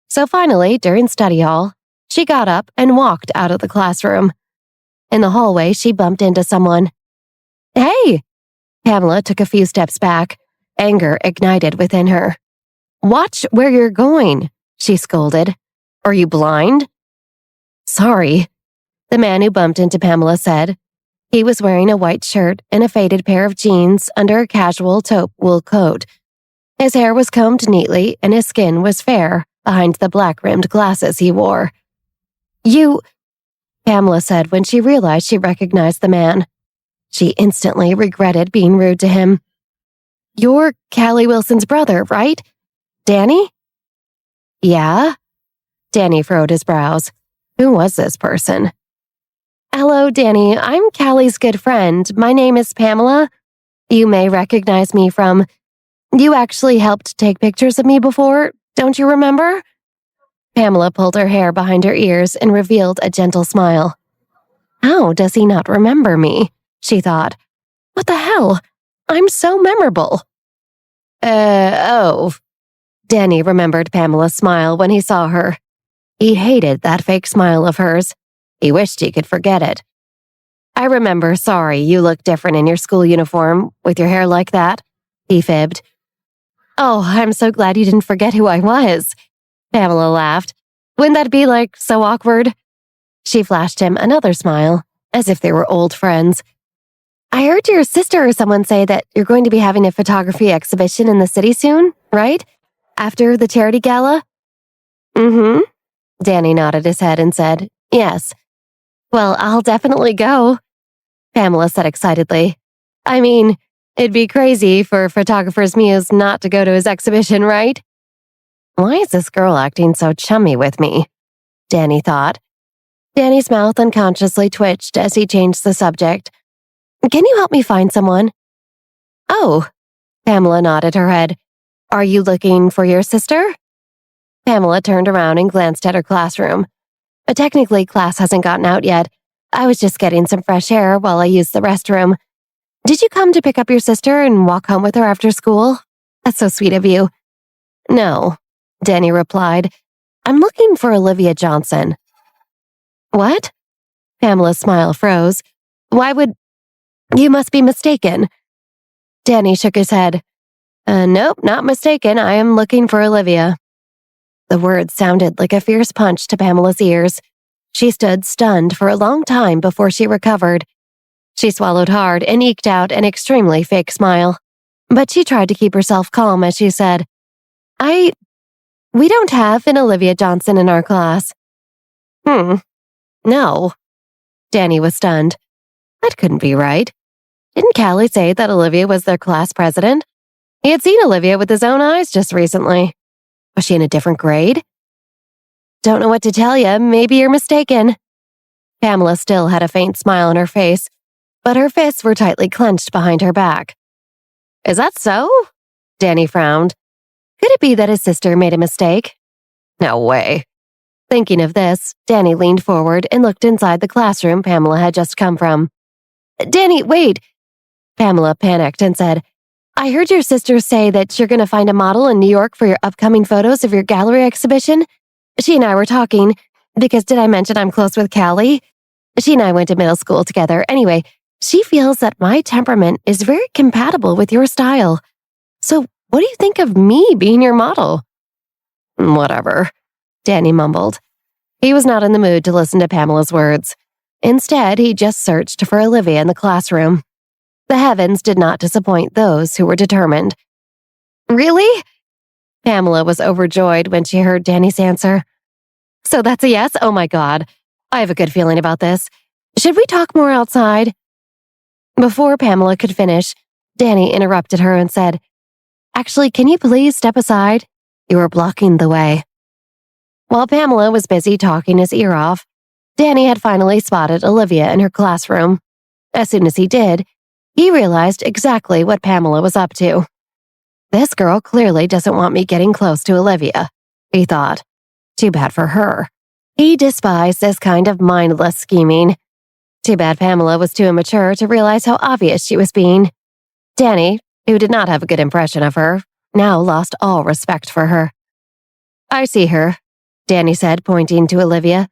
So finally, during study hall, she got up and walked out of the classroom. In the hallway, she bumped into someone. Hey! Pamela took a few steps back, anger ignited within her. Watch where you're going, she scolded. Are you blind? Sorry, the man who bumped into Pamela said. He was wearing a white shirt and a faded pair of jeans under a casual taupe wool coat. His hair was combed neatly and his skin was fair behind the black-rimmed glasses he wore. You, Pamela said when she realized she recognized the man. She instantly regretted being rude to him. You're Callie Wilson's brother, right? Danny? Yeah? Danny furrowed his brows. Who was this person? Hello, Danny. I'm Callie's good friend. My name is Pamela. You may recognize me from... You actually helped take pictures of me before, don't you remember? Pamela pulled her hair behind her ears and revealed a gentle smile. How does he not remember me? She thought. What the hell? I'm so memorable. Oh. Danny remembered Pamela's smile when he saw her. He hated that fake smile of hers. He wished he could forget it. I remember, sorry, you look different in your school uniform with your hair like that, he fibbed. Oh, I'm so glad you didn't forget who I was. Pamela laughed. Wouldn't that be, so awkward? She flashed him another smile, as if they were old friends. I heard your sister or someone say that you're going to be having a photography exhibition in the city soon, right? After the charity gala? Mm-hmm. Danny nodded his head and said, yes. Well, I'll definitely go, Pamela said excitedly. I mean, it'd be crazy for Photographer's Muse not to go to his exhibition, right? Why is this girl acting so chummy with me? Danny thought. Danny's mouth unconsciously twitched as he changed the subject. Can you help me find someone? Oh, Pamela nodded her head. Are you looking for your sister? Pamela turned around and glanced at her classroom. Technically, class hasn't gotten out yet. I was just getting some fresh air while I used the restroom. Did you come to pick up your sister and walk home with her after school? That's so sweet of you. No, Danny replied. I'm looking for Olivia Johnson. What? Pamela's smile froze. Why would... You must be mistaken. Danny shook his head. Nope, not mistaken. I am looking for Olivia. The words sounded like a fierce punch to Pamela's ears. She stood stunned for a long time before she recovered. She swallowed hard and eked out an extremely fake smile. But she tried to keep herself calm as she said, We don't have an Olivia Johnson in our class. No. Danny was stunned. That couldn't be right. Didn't Callie say that Olivia was their class president? He had seen Olivia with his own eyes just recently. Was she in a different grade? Don't know what to tell you. Maybe you're mistaken. Pamela still had a faint smile on her face, but her fists were tightly clenched behind her back. Is that so? Danny frowned. Could it be that his sister made a mistake? No way. Thinking of this, Danny leaned forward and looked inside the classroom Pamela had just come from. "Danny, wait!" Pamela panicked and said, "I heard your sister say that you're going to find a model in New York for your upcoming photos of your gallery exhibition. She and I were talking, because did I mention I'm close with Callie? She and I went to middle school together. Anyway, she feels that my temperament is very compatible with your style. So what do you think of me being your model?" "Whatever," Danny mumbled. He was not in the mood to listen to Pamela's words. Instead, he just searched for Olivia in the classroom. The heavens did not disappoint those who were determined. "Really?" Pamela was overjoyed when she heard Danny's answer. "So that's a yes? Oh my God. I have a good feeling about this. Should we talk more outside?" Before Pamela could finish, Danny interrupted her and said, "Actually, can you please step aside? You are blocking the way." While Pamela was busy talking his ear off, Danny had finally spotted Olivia in her classroom. As soon as he did, he realized exactly what Pamela was up to. This girl clearly doesn't want me getting close to Olivia, he thought. Too bad for her. He despised this kind of mindless scheming. Too bad Pamela was too immature to realize how obvious she was being. Danny, who did not have a good impression of her, now lost all respect for her. "I see her," Danny said, pointing to Olivia.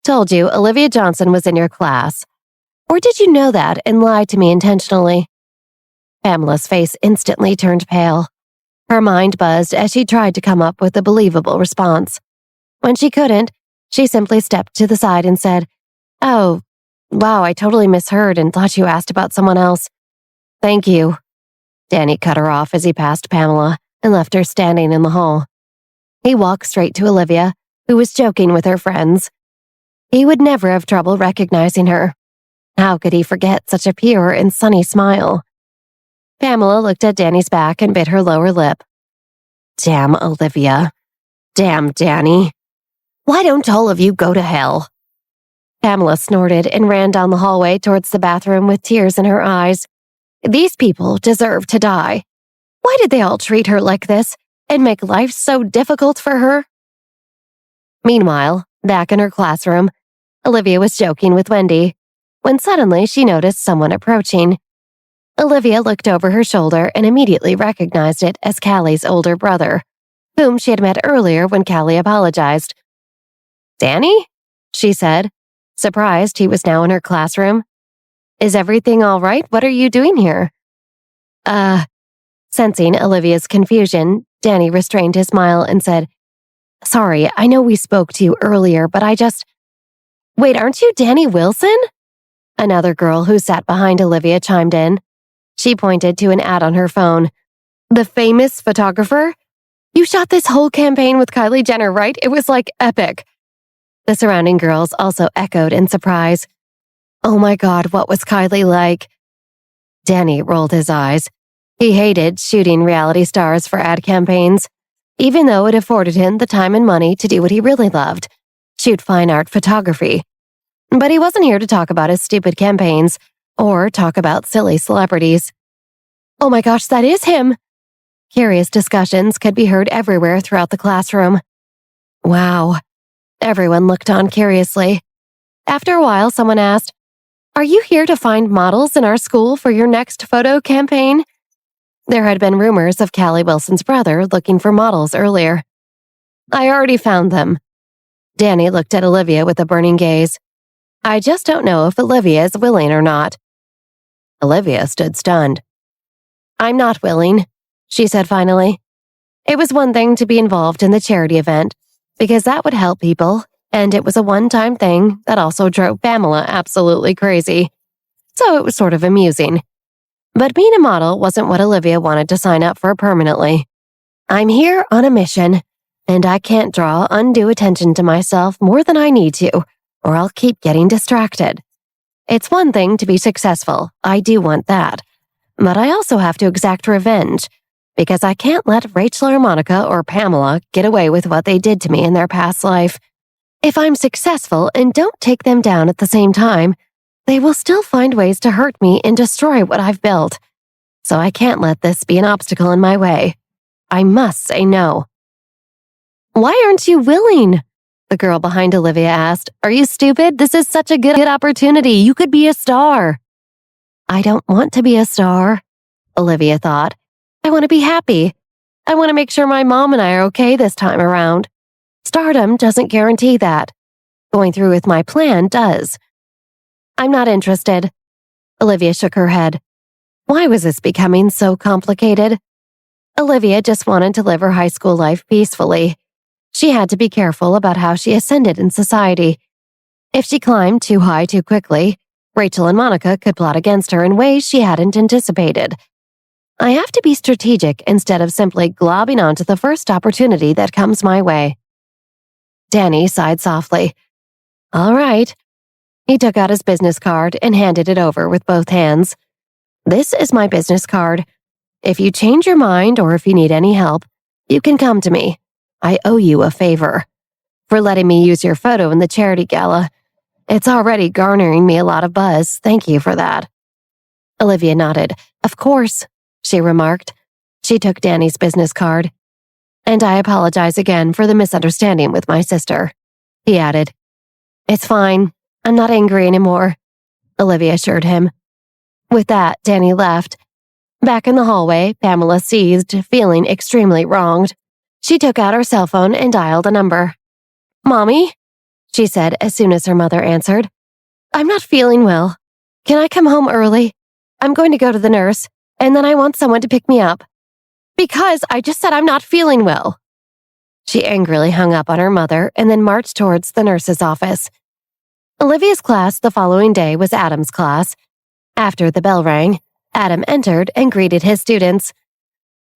"Told you, Olivia Johnson was in your class. Or did you know that and lie to me intentionally?" Pamela's face instantly turned pale. Her mind buzzed as she tried to come up with a believable response. When she couldn't, she simply stepped to the side and said, "Oh, wow, I totally misheard and thought you asked about someone else. Thank you." Danny cut her off as he passed Pamela and left her standing in the hall. He walked straight to Olivia, who was joking with her friends. He would never have trouble recognizing her. How could he forget such a pure and sunny smile? Pamela looked at Danny's back and bit her lower lip. Damn Olivia. Damn Danny. Why don't all of you go to hell? Pamela snorted and ran down the hallway towards the bathroom with tears in her eyes. These people deserve to die. Why did they all treat her like this and make life so difficult for her? Meanwhile, back in her classroom, Olivia was joking with Wendy, when suddenly she noticed someone approaching. Olivia looked over her shoulder and immediately recognized it as Callie's older brother, whom she had met earlier when Callie apologized. "Danny?" she said, surprised he was now in her classroom. "Is everything all right? What are you doing here?" Sensing Olivia's confusion, Danny restrained his smile and said, "Sorry, I know we spoke to you earlier, but I just..." "Wait, aren't you Danny Wilson?" Another girl who sat behind Olivia chimed in. She pointed to an ad on her phone. "The famous photographer? You shot this whole campaign with Kylie Jenner, right? It was like epic." The surrounding girls also echoed in surprise. Oh my God, what was Kylie like? Danny rolled his eyes. He hated shooting reality stars for ad campaigns, even though it afforded him the time and money to do what he really loved, shoot fine art photography. But he wasn't here to talk about his stupid campaigns or talk about silly celebrities. Oh my gosh, that is him! Curious discussions could be heard everywhere throughout the classroom. Wow. Everyone looked on curiously. After a while, someone asked, "Are you here to find models in our school for your next photo campaign?" There had been rumors of Callie Wilson's brother looking for models earlier. "I already found them." Danny looked at Olivia with a burning gaze. "I just don't know if Olivia is willing or not." Olivia stood stunned. "I'm not willing," she said finally. It was one thing to be involved in the charity event, because that would help people, and it was a one-time thing that also drove Pamela absolutely crazy. So it was sort of amusing. But being a model wasn't what Olivia wanted to sign up for permanently. "I'm here on a mission, and I can't draw undue attention to myself more than I need to, or I'll keep getting distracted. It's one thing to be successful, I do want that, but I also have to exact revenge, because I can't let Rachel or Monica or Pamela get away with what they did to me in their past life. If I'm successful and don't take them down at the same time, they will still find ways to hurt me and destroy what I've built. So I can't let this be an obstacle in my way. I must say no." "Why aren't you willing?" The girl behind Olivia asked. Are you stupid? This is such a good opportunity. You could be a star. I don't want to be a star, Olivia thought. I want to be happy. I want to make sure my mom and I are okay this time around. Stardom doesn't guarantee that. Going through with my plan does. I'm not interested. Olivia shook her head. Why was this becoming so complicated? Olivia just wanted to live her high school life peacefully. She had to be careful about how she ascended in society. If she climbed too high too quickly, Rachel and Monica could plot against her in ways she hadn't anticipated. I have to be strategic instead of simply globbing onto the first opportunity that comes my way. Danny sighed softly. All right. He took out his business card and handed it over with both hands. This is my business card. If you change your mind or if you need any help, you can come to me. I owe you a favor for letting me use your photo in the charity gala. It's already garnering me a lot of buzz. Thank you for that. Olivia nodded. Of course, she remarked. She took Danny's business card. And I apologize again for the misunderstanding with my sister, he added. It's fine. I'm not angry anymore, Olivia assured him. With that, Danny left. Back in the hallway, Pamela seethed, feeling extremely wronged. She took out her cell phone and dialed a number. Mommy, she said as soon as her mother answered. I'm not feeling well. Can I come home early? I'm going to go to the nurse, and then I want someone to pick me up. Because I just said I'm not feeling well. She angrily hung up on her mother and then marched towards the nurse's office. Olivia's class the following day was Adam's class. After the bell rang, Adam entered and greeted his students.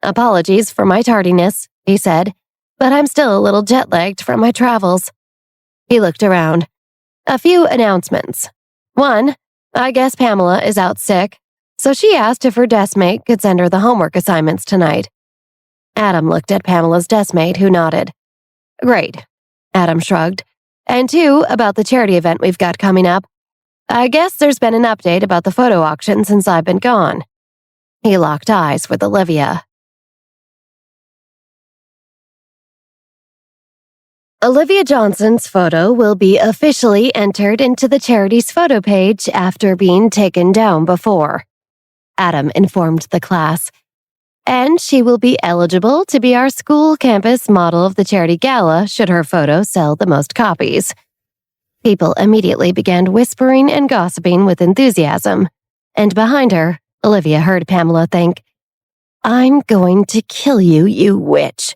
Apologies for my tardiness, he said, but I'm still a little jet-lagged from my travels. He looked around. A few announcements. One, I guess Pamela is out sick, so she asked if her deskmate could send her the homework assignments tonight. Adam looked at Pamela's deskmate, who nodded. Great, Adam shrugged. And two, about the charity event we've got coming up. I guess there's been an update about the photo auction since I've been gone. He locked eyes with Olivia. Olivia Johnson's photo will be officially entered into the charity's photo page after being taken down before, Adam informed the class. And she will be eligible to be our school campus model of the charity gala should her photo sell the most copies. People immediately began whispering and gossiping with enthusiasm, and behind her, Olivia heard Pamela think, I'm going to kill you, you witch.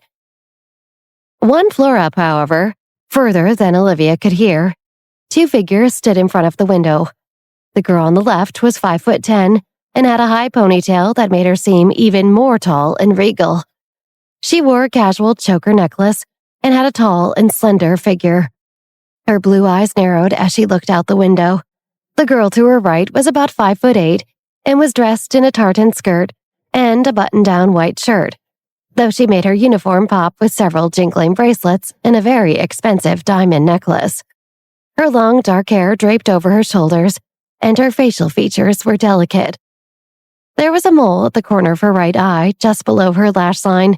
One floor up, however, further than Olivia could hear, two figures stood in front of the window. The girl on the left was 5'10" and had a high ponytail that made her seem even more tall and regal. She wore a casual choker necklace and had a tall and slender figure. Her blue eyes narrowed as she looked out the window. The girl to her right was about 5'8" and was dressed in a tartan skirt and a button-down white shirt, though she made her uniform pop with several jingling bracelets and a very expensive diamond necklace. Her long dark hair draped over her shoulders, and her facial features were delicate. There was a mole at the corner of her right eye, just below her lash line.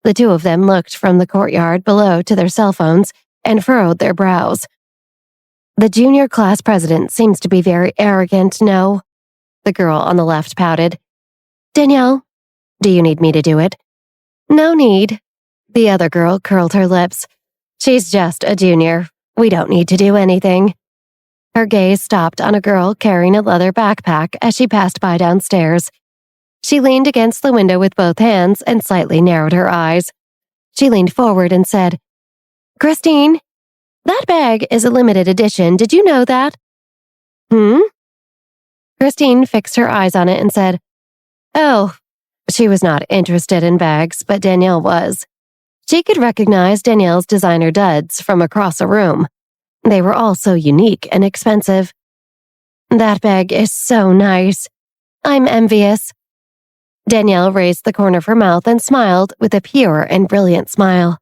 The two of them looked from the courtyard below to their cell phones and furrowed their brows. The junior class president seems to be very arrogant, no? The girl on the left pouted. Danielle, do you need me to do it? No need. The other girl curled her lips. She's just a junior. We don't need to do anything. Her gaze stopped on a girl carrying a leather backpack as she passed by downstairs. She leaned against the window with both hands and slightly narrowed her eyes. She leaned forward and said, Christine, that bag is a limited edition. Did you know that? Christine fixed her eyes on it and said, Oh. She was not interested in bags, but Danielle was. She could recognize Danielle's designer duds from across a room. They were all so unique and expensive. That bag is so nice. I'm envious. Danielle raised the corner of her mouth and smiled with a pure and brilliant smile.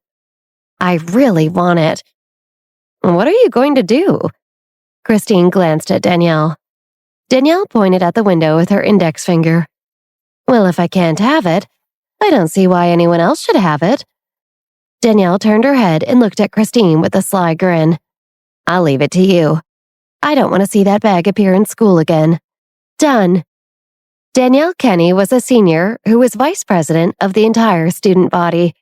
I really want it. What are you going to do? Christine glanced at Danielle. Danielle pointed at the window with her index finger. Well, if I can't have it, I don't see why anyone else should have it. Danielle turned her head and looked at Christine with a sly grin. I'll leave it to you. I don't want to see that bag appear in school again. Done. Danielle Kenny was a senior who was vice president of the entire student body.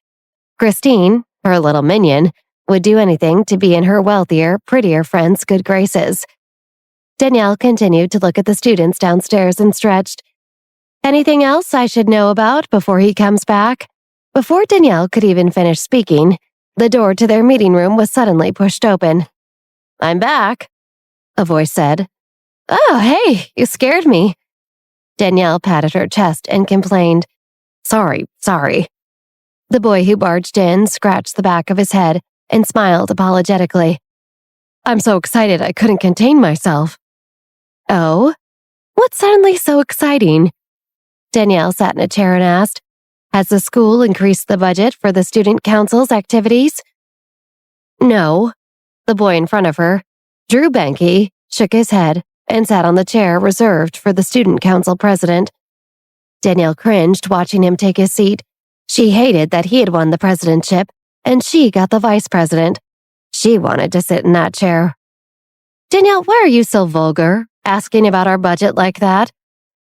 Christine, her little minion, would do anything to be in her wealthier, prettier friend's good graces. Danielle continued to look at the students downstairs and stretched. Anything else I should know about before he comes back? Before Danielle could even finish speaking, the door to their meeting room was suddenly pushed open. I'm back, a voice said. Oh, hey, you scared me. Danielle patted her chest and complained. Sorry. The boy who barged in scratched the back of his head and smiled apologetically. I'm so excited I couldn't contain myself. Oh? What's suddenly so exciting? Danielle sat in a chair and asked, Has the school increased the budget for the student council's activities? No. The boy in front of her, Drew Benke, shook his head and sat on the chair reserved for the student council president. Danielle cringed watching him take his seat. She hated that he had won the presidentship, and she got the vice president. She wanted to sit in that chair. Danielle, why are you so vulgar, asking about our budget like that?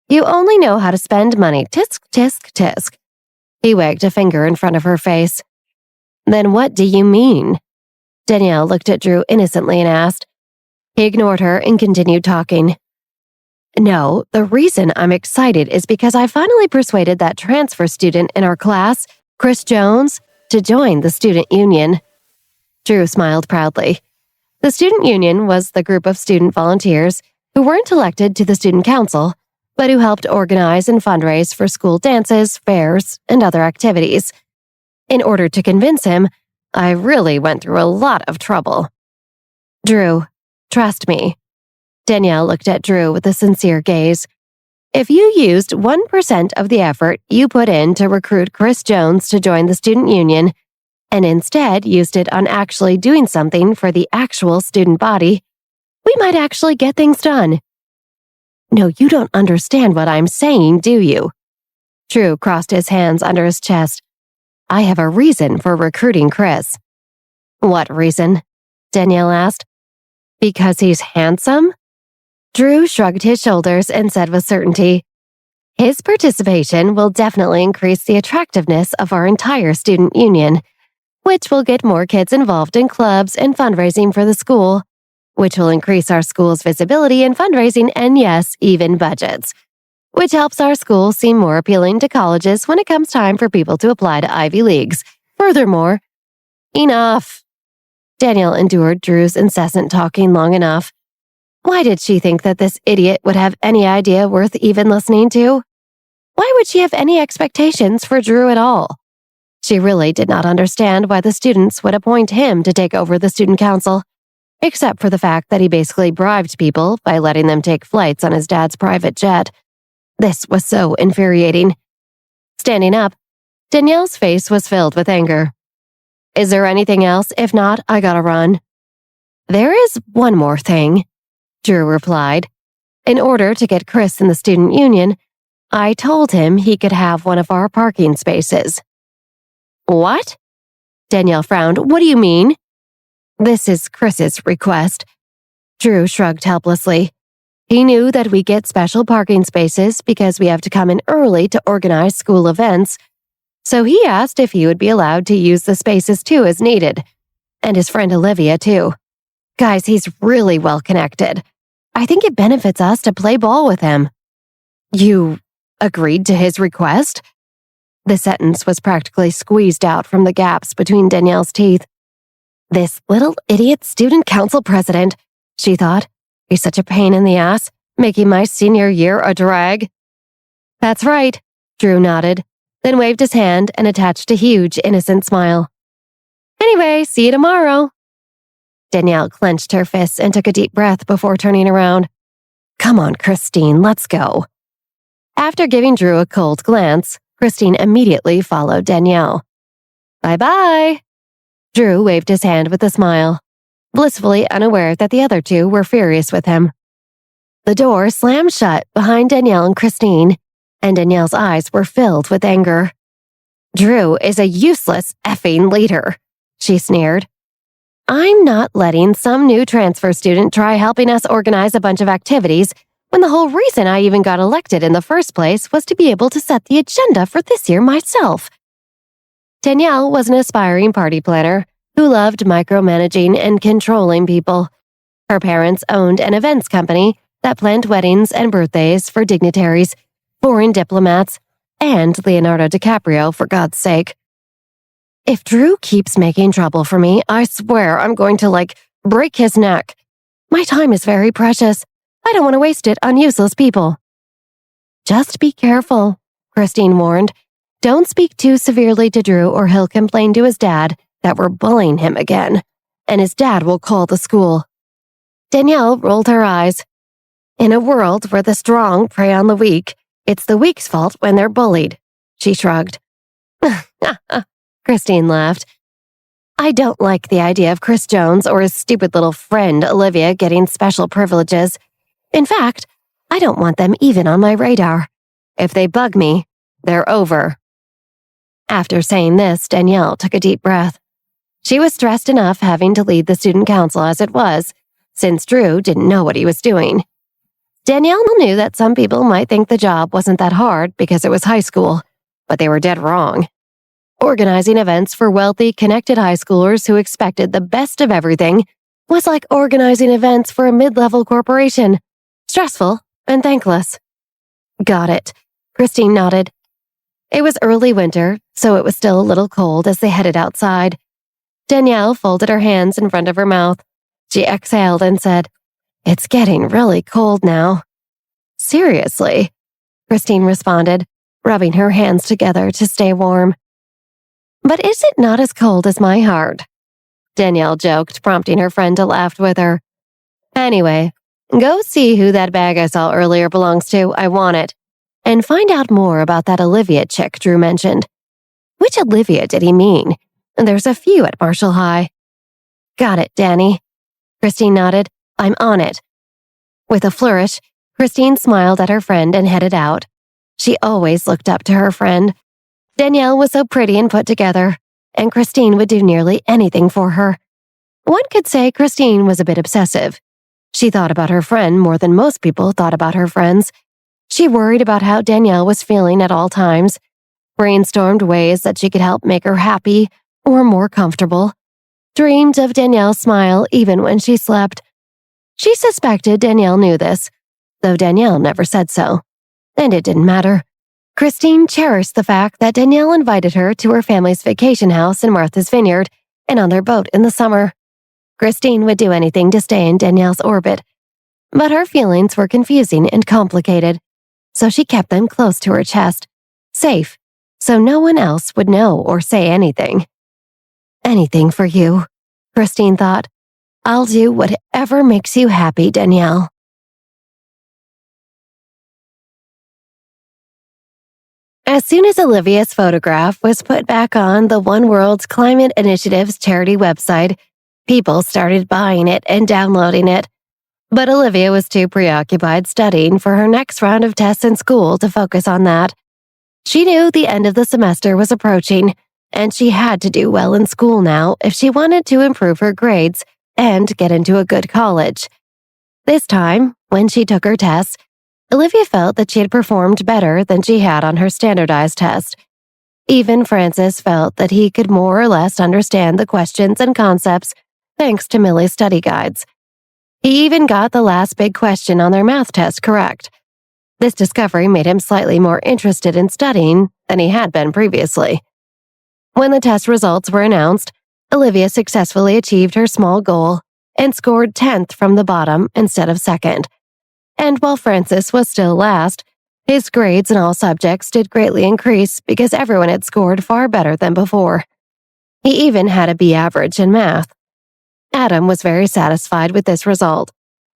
You only know how to spend money. Tisk, tisk, tisk. He wagged a finger in front of her face. Then what do you mean? Danielle looked at Drew innocently and asked. He ignored her and continued talking. No, the reason I'm excited is because I finally persuaded that transfer student in our class, Chris Jones, to join the student union. Drew smiled proudly. The student union was the group of student volunteers who weren't elected to the student council, but who helped organize and fundraise for school dances, fairs, and other activities. In order to convince him, I really went through a lot of trouble. Drew, trust me. Danielle looked at Drew with a sincere gaze. If you used 1% of the effort you put in to recruit Chris Jones to join the student union, and instead used it on actually doing something for the actual student body, we might actually get things done. No, you don't understand what I'm saying, do you? Drew crossed his hands under his chest. I have a reason for recruiting Chris. What reason? Danielle asked. Because he's handsome? Drew shrugged his shoulders and said with certainty, His participation will definitely increase the attractiveness of our entire student union, which will get more kids involved in clubs and fundraising for the school, which will increase our school's visibility and fundraising and, yes, even budgets, which helps our school seem more appealing to colleges when it comes time for people to apply to Ivy Leagues. Furthermore, enough. Danielle endured Drew's incessant talking long enough. Why did she think that this idiot would have any idea worth even listening to? Why would she have any expectations for Drew at all? She really did not understand why the students would appoint him to take over the student council, except for the fact that he basically bribed people by letting them take flights on his dad's private jet. This was so infuriating. Standing up, Danielle's face was filled with anger. Is there anything else? If not, I gotta run. There is one more thing, Drew replied. In order to get Chris in the student union, I told him he could have one of our parking spaces. What? Danielle frowned. What do you mean? This is Chris's request. Drew shrugged helplessly. He knew that we get special parking spaces because we have to come in early to organize school events, so he asked if he would be allowed to use the spaces too as needed. And his friend Olivia too. Guys, he's really well connected. I think it benefits us to play ball with him. You agreed to his request? The sentence was practically squeezed out from the gaps between Danielle's teeth. This little idiot student council president, she thought. He's such a pain in the ass, making my senior year a drag. That's right, Drew nodded, then waved his hand and attached a huge, innocent smile. Anyway, see you tomorrow. Danielle clenched her fists and took a deep breath before turning around. Come on, Christine, let's go. After giving Drew a cold glance, Christine immediately followed Danielle. Bye-bye. Drew waved his hand with a smile, blissfully unaware that the other two were furious with him. The door slammed shut behind Danielle and Christine, and Danielle's eyes were filled with anger. Drew is a useless effing leader, she sneered. I'm not letting some new transfer student try helping us organize a bunch of activities when the whole reason I even got elected in the first place was to be able to set the agenda for this year myself. Danielle was an aspiring party planner who loved micromanaging and controlling people. Her parents owned an events company that planned weddings and birthdays for dignitaries, foreign diplomats, and Leonardo DiCaprio, for God's sake. If Drew keeps making trouble for me, I swear I'm going to, break his neck. My time is very precious. I don't want to waste it on useless people. Just be careful, Christine warned. Don't speak too severely to Drew or he'll complain to his dad that we're bullying him again, and his dad will call the school. Danielle rolled her eyes. In a world where the strong prey on the weak, it's the weak's fault when they're bullied, she shrugged. Christine laughed. I don't like the idea of Chris Jones or his stupid little friend Olivia getting special privileges. In fact, I don't want them even on my radar. If they bug me, they're over. After saying this, Danielle took a deep breath. She was stressed enough having to lead the student council as it was, since Drew didn't know what he was doing. Danielle knew that some people might think the job wasn't that hard because it was high school, but they were dead wrong. Organizing events for wealthy, connected high schoolers who expected the best of everything was like organizing events for a mid-level corporation. Stressful and thankless. Got it. Christine nodded. It was early winter, so it was still a little cold as they headed outside. Danielle folded her hands in front of her mouth. She exhaled and said, It's getting really cold now. Seriously, Christine responded, rubbing her hands together to stay warm. But is it not as cold as my heart? Danielle joked, prompting her friend to laugh with her. Anyway, go see who that bag I saw earlier belongs to. I want it. And find out more about that Olivia chick Drew mentioned. Which Olivia did he mean? There's a few at Marshall High. Got it, Danny. Christine nodded. I'm on it. With a flourish, Christine smiled at her friend and headed out. She always looked up to her friend. Danielle was so pretty and put together, and Christine would do nearly anything for her. One could say Christine was a bit obsessive. She thought about her friend more than most people thought about her friends. She worried about how Danielle was feeling at all times, brainstormed ways that she could help make her happy or more comfortable, dreamed of Danielle's smile even when she slept. She suspected Danielle knew this, though Danielle never said so. And it didn't matter. Christine cherished the fact that Danielle invited her to her family's vacation house in Martha's Vineyard and on their boat in the summer. Christine would do anything to stay in Danielle's orbit, but her feelings were confusing and complicated, so she kept them close to her chest, safe, so no one else would know or say anything. Anything for you, Christine thought. I'll do whatever makes you happy, Danielle. As soon as Olivia's photograph was put back on the One World's Climate Initiative's charity website, people started buying it and downloading it. But Olivia was too preoccupied studying for her next round of tests in school to focus on that. She knew the end of the semester was approaching, and she had to do well in school now if she wanted to improve her grades and get into a good college. This time, when she took her tests, Olivia felt that she had performed better than she had on her standardized test. Even Francis felt that he could more or less understand the questions and concepts thanks to Millie's study guides. He even got the last big question on their math test correct. This discovery made him slightly more interested in studying than he had been previously. When the test results were announced, Olivia successfully achieved her small goal and scored 10th from the bottom instead of 2nd. And while Francis was still last, his grades in all subjects did greatly increase because everyone had scored far better than before. He even had a B average in math. Adam was very satisfied with this result.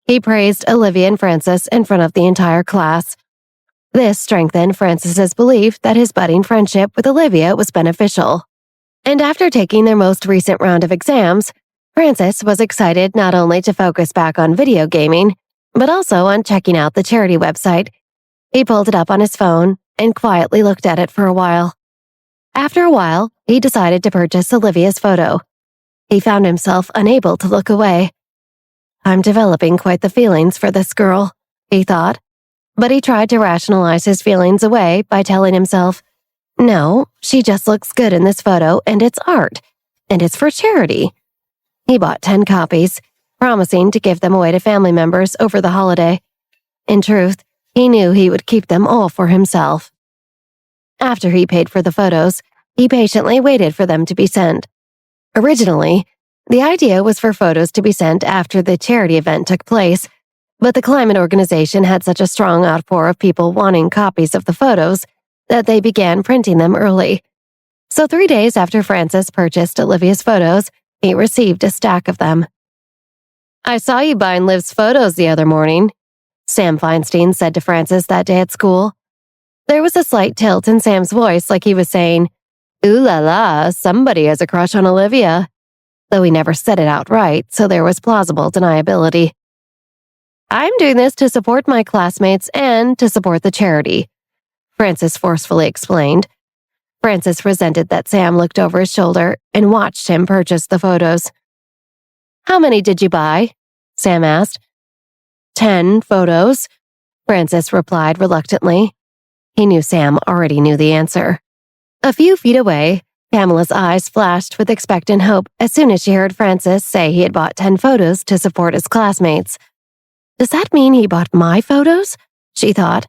He praised Olivia and Francis in front of the entire class. This strengthened Francis's belief that his budding friendship with Olivia was beneficial. And after taking their most recent round of exams, Francis was excited not only to focus back on video gaming, but also on checking out the charity website. He pulled it up on his phone and quietly looked at it for a while. After a while, he decided to purchase Olivia's photo. He found himself unable to look away. I'm developing quite the feelings for this girl, he thought. But he tried to rationalize his feelings away by telling himself, no, she just looks good in this photo and it's art, and it's for charity. He bought 10 copies, promising to give them away to family members over the holiday. In truth, he knew he would keep them all for himself. After he paid for the photos, he patiently waited for them to be sent. Originally, the idea was for photos to be sent after the charity event took place, but the climate organization had such a strong outpour of people wanting copies of the photos that they began printing them early. So 3 days after Francis purchased Olivia's photos, he received a stack of them. I saw you buying Liv's photos the other morning, Sam Feinstein said to Francis that day at school. There was a slight tilt in Sam's voice, like he was saying, ooh la la, somebody has a crush on Olivia, though he never said it outright, so there was plausible deniability. I'm doing this to support my classmates and to support the charity, Francis forcefully explained. Francis resented that Sam looked over his shoulder and watched him purchase the photos. How many did you buy? Sam asked. 10 photos, Francis replied reluctantly. He knew Sam already knew the answer. A few feet away, Pamela's eyes flashed with expectant hope as soon as she heard Francis say he had bought 10 photos to support his classmates. Does that mean he bought my photos? She thought.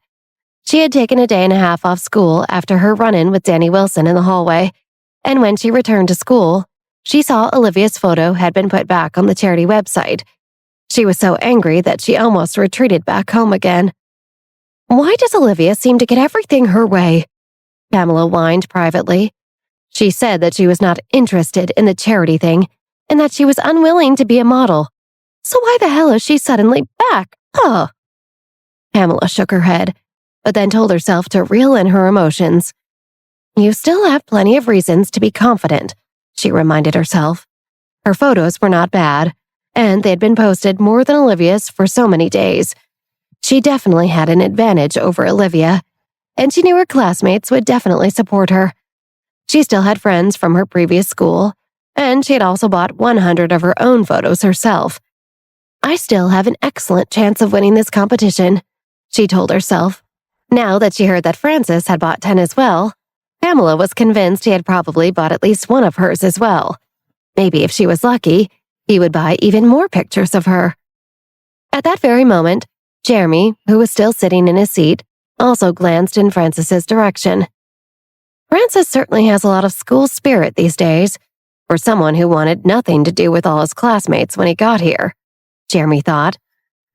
She had taken a day and a half off school after her run-in with Danny Wilson in the hallway, and when she returned to school, she saw Olivia's photo had been put back on the charity website. She was so angry that she almost retreated back home again. Why does Olivia seem to get everything her way? Pamela whined privately. She said that she was not interested in the charity thing and that she was unwilling to be a model. So why the hell is she suddenly back? Huh? Pamela shook her head, but then told herself to reel in her emotions. You still have plenty of reasons to be confident, she reminded herself. Her photos were not bad, and they had been posted more than Olivia's for so many days. She definitely had an advantage over Olivia, and she knew her classmates would definitely support her. She still had friends from her previous school, and she had also bought 100 of her own photos herself. I still have an excellent chance of winning this competition, she told herself. Now that she heard that Francis had bought 10 as well, Pamela was convinced he had probably bought at least one of hers as well. Maybe if she was lucky, he would buy even more pictures of her. At that very moment, Jeremy, who was still sitting in his seat, also glanced in Francis's direction. Francis certainly has a lot of school spirit these days, for someone who wanted nothing to do with all his classmates when he got here, Jeremy thought.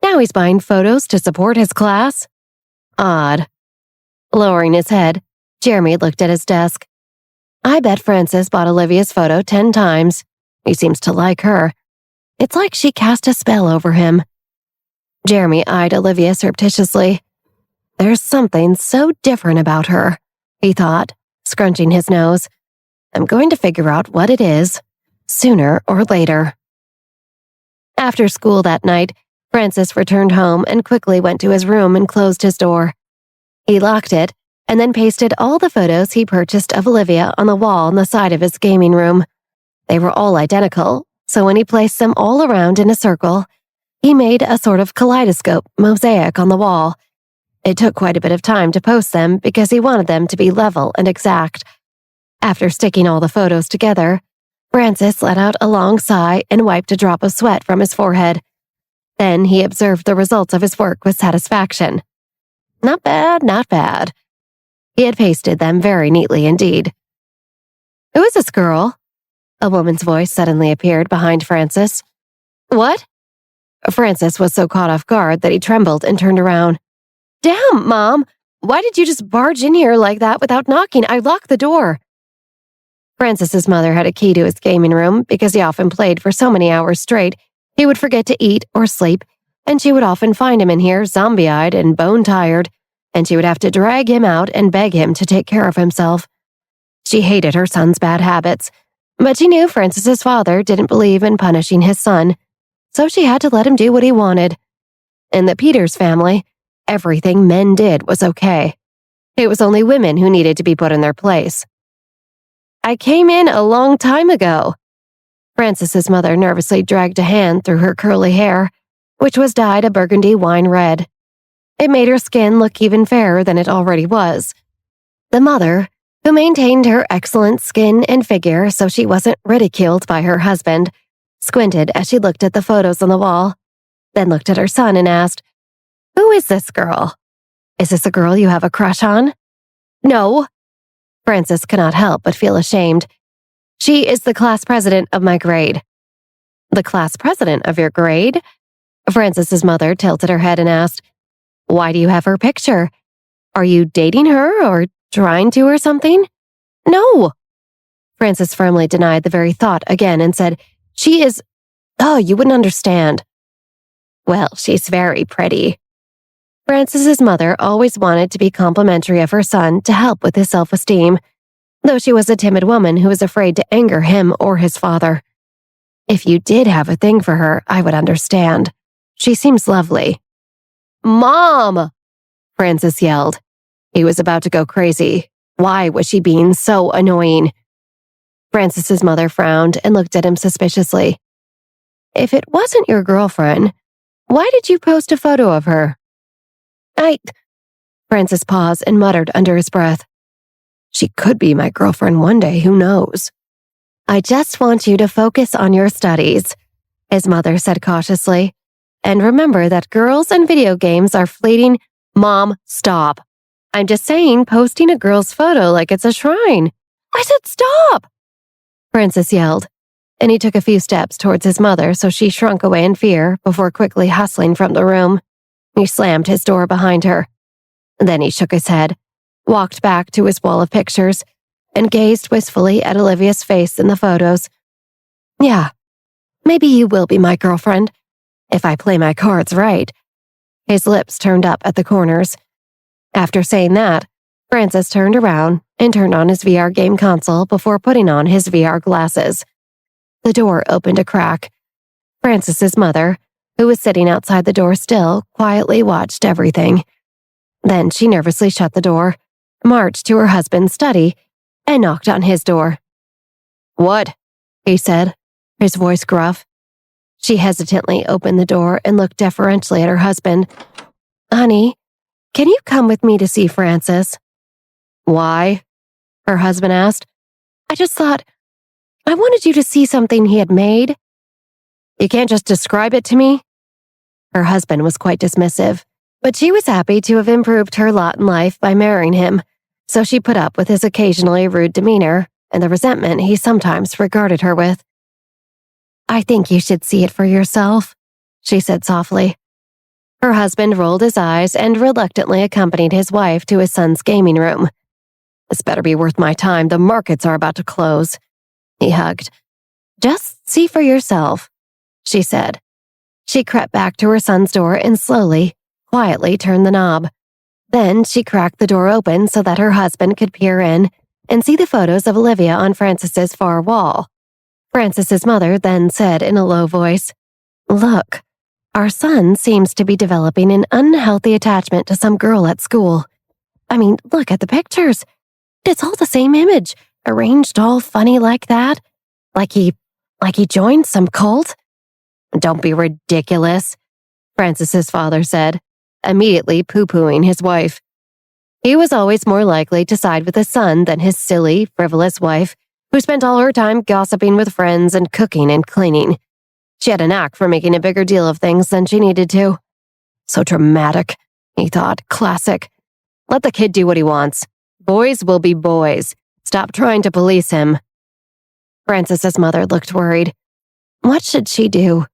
Now he's buying photos to support his class? Odd. Lowering his head, Jeremy looked at his desk. I bet Francis bought Olivia's photo 10 times. He seems to like her. It's like she cast a spell over him. Jeremy eyed Olivia surreptitiously. There's something so different about her, he thought, scrunching his nose. I'm going to figure out what it is, sooner or later. After school that night, Francis returned home and quickly went to his room and closed his door. He locked it and then pasted all the photos he purchased of Olivia on the wall on the side of his gaming room. They were all identical, so when he placed them all around in a circle, he made a sort of kaleidoscope mosaic on the wall. It took quite a bit of time to post them because he wanted them to be level and exact. After sticking all the photos together, Francis let out a long sigh and wiped a drop of sweat from his forehead. Then he observed the results of his work with satisfaction. Not bad, not bad. He had pasted them very neatly indeed. Who is this girl? A woman's voice suddenly appeared behind Francis. What? Francis was so caught off guard that he trembled and turned around. Damn, Mom! Why did you just barge in here like that without knocking? I locked the door. Francis's mother had a key to his gaming room because he often played for so many hours straight he would forget to eat or sleep, and she would often find him in here zombie-eyed and bone-tired, and she would have to drag him out and beg him to take care of himself. She hated her son's bad habits, but she knew Francis's father didn't believe in punishing his son, so she had to let him do what he wanted. In the Peters family, everything men did was okay. It was only women who needed to be put in their place. I came in a long time ago." Frances's mother nervously dragged a hand through her curly hair, which was dyed a burgundy wine red. It made her skin look even fairer than it already was. The mother, who maintained her excellent skin and figure so she wasn't ridiculed by her husband, squinted as she looked at the photos on the wall, then looked at her son and asked, "Who is this girl? Is this a girl you have a crush on?" "No." Frances could not help but feel ashamed. "She is the class president of my grade." "The class president of your grade?" Frances's mother tilted her head and asked, "Why do you have her picture? Are you dating her or trying to or something?" "No." Frances firmly denied the very thought again and said, "She is... Oh, you wouldn't understand." "Well, she's very pretty." Frances's mother always wanted to be complimentary of her son to help with his self-esteem, though she was a timid woman who was afraid to anger him or his father. "If you did have a thing for her, I would understand. She seems lovely." "Mom!" Frances yelled. He was about to go crazy. Why was she being so annoying? Frances's mother frowned and looked at him suspiciously. "If it wasn't your girlfriend, why did you post a photo of her?" Frances paused and muttered under his breath. "She could be my girlfriend one day, who knows?" "I just want you to focus on your studies," his mother said cautiously. "And remember that girls and video games are fleeting—" "Mom, stop. I'm just saying posting a girl's photo like it's a shrine." "I said stop!" Frances yelled, and he took a few steps towards his mother so she shrunk away in fear before quickly hustling from the room. He slammed his door behind her. Then he shook his head, walked back to his wall of pictures, and gazed wistfully at Olivia's face in the photos. "Yeah, maybe you will be my girlfriend, if I play my cards right." His lips turned up at the corners. After saying that, Frances turned around and turned on his VR game console before putting on his VR glasses. The door opened a crack. Frances's mother, who was sitting outside the door still, quietly watched everything. Then she nervously shut the door, marched to her husband's study, and knocked on his door. "What?" he said, his voice gruff. She hesitantly opened the door and looked deferentially at her husband. "Honey, can you come with me to see Frances?" "Why?" her husband asked. "I just thought, I wanted you to see something he had made." "You can't just describe it to me?" Her husband was quite dismissive, but she was happy to have improved her lot in life by marrying him, so she put up with his occasionally rude demeanor and the resentment he sometimes regarded her with. "I think you should see it for yourself," she said softly. Her husband rolled his eyes and reluctantly accompanied his wife to his son's gaming room. "This better be worth my time. The markets are about to close," he hugged. "Just see for yourself," she said. She crept back to her son's door and slowly, quietly turned the knob. Then she cracked the door open so that her husband could peer in and see the photos of Olivia on Frances's far wall. Frances's mother then said in a low voice, "Look, our son seems to be developing an unhealthy attachment to some girl at school. I mean, look at the pictures. It's all the same image, arranged all funny like that. Like he joined some cult." "Don't be ridiculous," Frances's father said, immediately poo-pooing his wife. He was always more likely to side with his son than his silly, frivolous wife, who spent all her time gossiping with friends and cooking and cleaning. She had a knack for making a bigger deal of things than she needed to. So dramatic, he thought. Classic. Let the kid do what he wants. Boys will be boys. Stop trying to police him. Frances's mother looked worried. What should she do?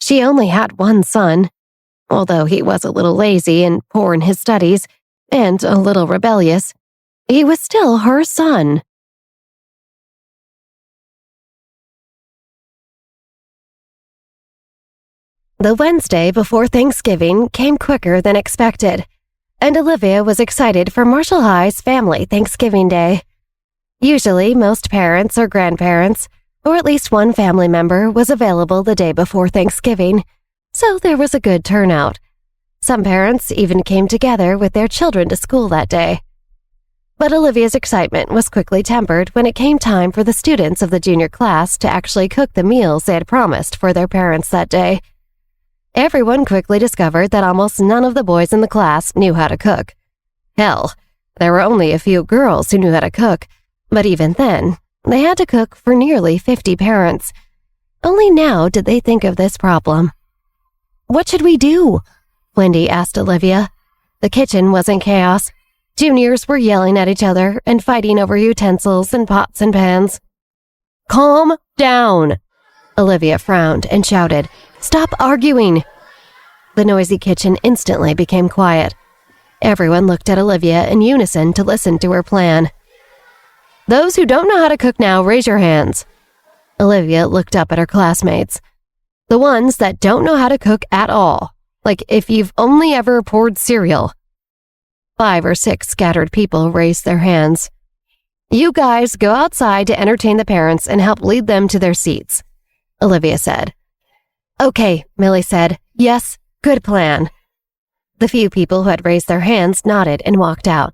She only had one son. Although he was a little lazy and poor in his studies, and a little rebellious, he was still her son. The Wednesday before Thanksgiving came quicker than expected, and Olivia was excited for Marshall High's family Thanksgiving Day. Usually, most parents or grandparents, or at least one family member, was available the day before Thanksgiving, so there was a good turnout. Some parents even came together with their children to school that day. But Olivia's excitement was quickly tempered when it came time for the students of the junior class to actually cook the meals they had promised for their parents that day. Everyone quickly discovered that almost none of the boys in the class knew how to cook. Hell, there were only a few girls who knew how to cook, but even then, they had to cook for nearly 50 parents. Only now did they think of this problem. "What should we do?" Wendy asked Olivia. The kitchen was in chaos. Juniors were yelling at each other and fighting over utensils and pots and pans. "Calm down!" Olivia frowned and shouted, "Stop arguing!" The noisy kitchen instantly became quiet. Everyone looked at Olivia in unison to listen to her plan. "Those who don't know how to cook now, raise your hands." Olivia looked up at her classmates. "The ones that don't know how to cook at all, like if you've only ever poured cereal." 5 or 6 scattered people raised their hands. "You guys go outside to entertain the parents and help lead them to their seats," Olivia said. "Okay," Millie said. "Yes, good plan." The few people who had raised their hands nodded and walked out.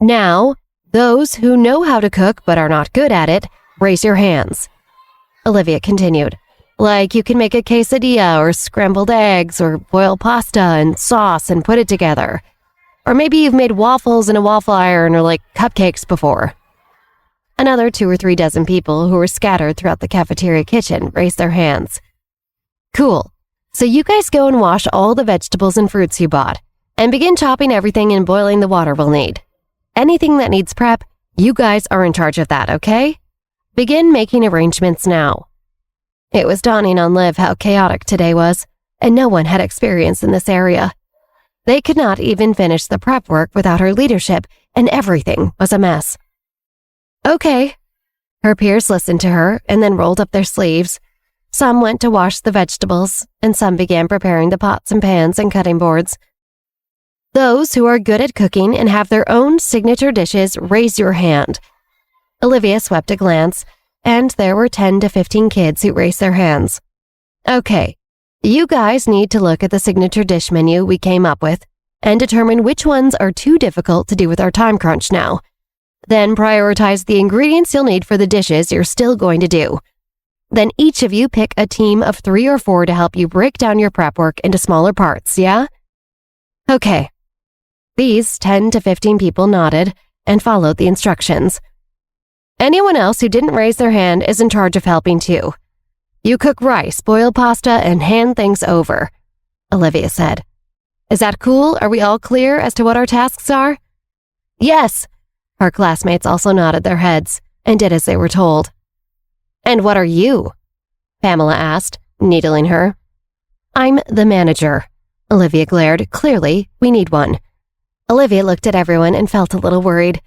"Now, those who know how to cook but are not good at it, raise your hands," Olivia continued. "Like you can make a quesadilla or scrambled eggs or boil pasta and sauce and put it together. Or maybe you've made waffles in a waffle iron or like cupcakes before." Another 2 or 3 dozen people who were scattered throughout the cafeteria kitchen raised their hands. "Cool. So you guys go and wash all the vegetables and fruits you bought, and begin chopping everything and boiling the water we'll need. Anything that needs prep, you guys are in charge of that, okay? Begin making arrangements now." It was dawning on Liv how chaotic today was, and no one had experience in this area. They could not even finish the prep work without her leadership, and everything was a mess. "Okay." Her peers listened to her and then rolled up their sleeves. Some went to wash the vegetables, and some began preparing the pots and pans and cutting boards. "Those who are good at cooking and have their own signature dishes, raise your hand." Olivia swept a glance, and there were 10 to 15 kids who raised their hands. "Okay, you guys need to look at the signature dish menu we came up with and determine which ones are too difficult to do with our time crunch now. Then prioritize the ingredients you'll need for the dishes you're still going to do. Then each of you pick a team of 3 or 4 to help you break down your prep work into smaller parts, yeah?" "Okay." These 10 to 15 people nodded and followed the instructions. "Anyone else who didn't raise their hand is in charge of helping too. You cook rice, boil pasta, and hand things over," Olivia said. "Is that cool? Are we all clear as to what our tasks are?" "Yes." Her classmates also nodded their heads and did as they were told. "And what are you?" Pamela asked, needling her. "I'm the manager," Olivia glared. "Clearly, we need one." Olivia looked at everyone and felt a little worried.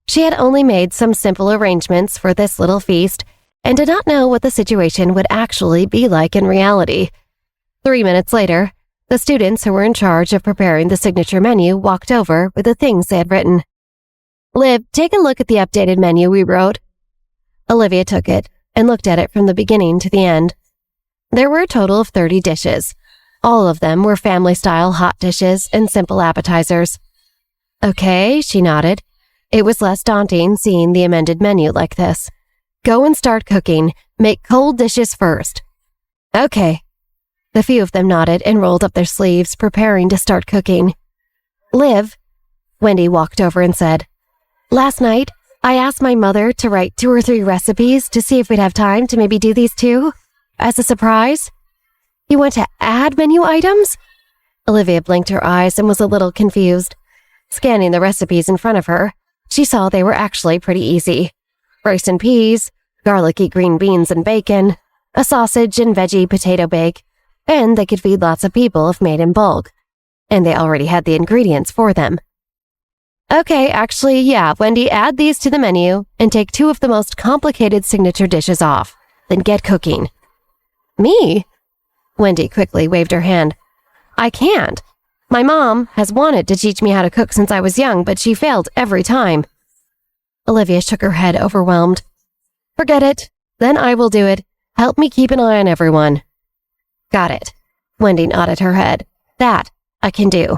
She had only made some simple arrangements for this little feast and did not know what the situation would actually be like in reality. 3 minutes later, the students who were in charge of preparing the signature menu walked over with the things they had written. "Liv, take a look at the updated menu we wrote." Olivia took it and looked at it from the beginning to the end. There were a total of 30 dishes. All of them were family-style hot dishes and simple appetizers. "Okay," she nodded. It was less daunting seeing the amended menu like this. "Go and start cooking. Make cold dishes first." "Okay." The few of them nodded and rolled up their sleeves, preparing to start cooking. "Liv," Wendy walked over and said, "last night, I asked my mother to write 2 or 3 recipes to see if we'd have time to maybe do these too, as a surprise." "You want to add menu items?" Olivia blinked her eyes and was a little confused. Scanning the recipes in front of her, she saw they were actually pretty easy. Rice and peas, garlicky green beans and bacon, a sausage and veggie potato bake, and they could feed lots of people if made in bulk. And they already had the ingredients for them. "Okay, actually, yeah, Wendy, add these to the menu and take 2 of the most complicated signature dishes off. Then get cooking." "Me?" Wendy quickly waved her hand. "I can't. My mom has wanted to teach me how to cook since I was young, but she failed every time." Olivia shook her head, overwhelmed. "Forget it. Then I will do it. Help me keep an eye on everyone." "Got it." Wendy nodded her head. "That I can do."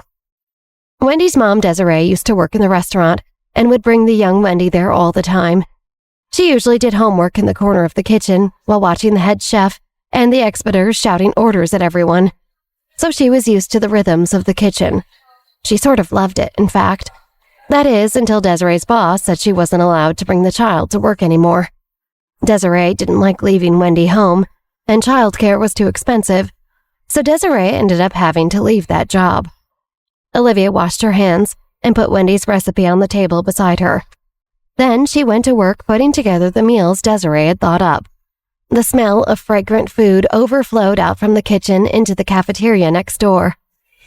Wendy's mom, Desiree, used to work in the restaurant, and would bring the young Wendy there all the time. She usually did homework in the corner of the kitchen while watching the head chef and the expediters shouting orders at everyone. So she was used to the rhythms of the kitchen. She sort of loved it, in fact. That is, until Desiree's boss said she wasn't allowed to bring the child to work anymore. Desiree didn't like leaving Wendy home, and childcare was too expensive, so Desiree ended up having to leave that job. Olivia washed her hands and put Wendy's recipe on the table beside her. Then she went to work putting together the meals Desiree had thought up. The smell of fragrant food overflowed out from the kitchen into the cafeteria next door.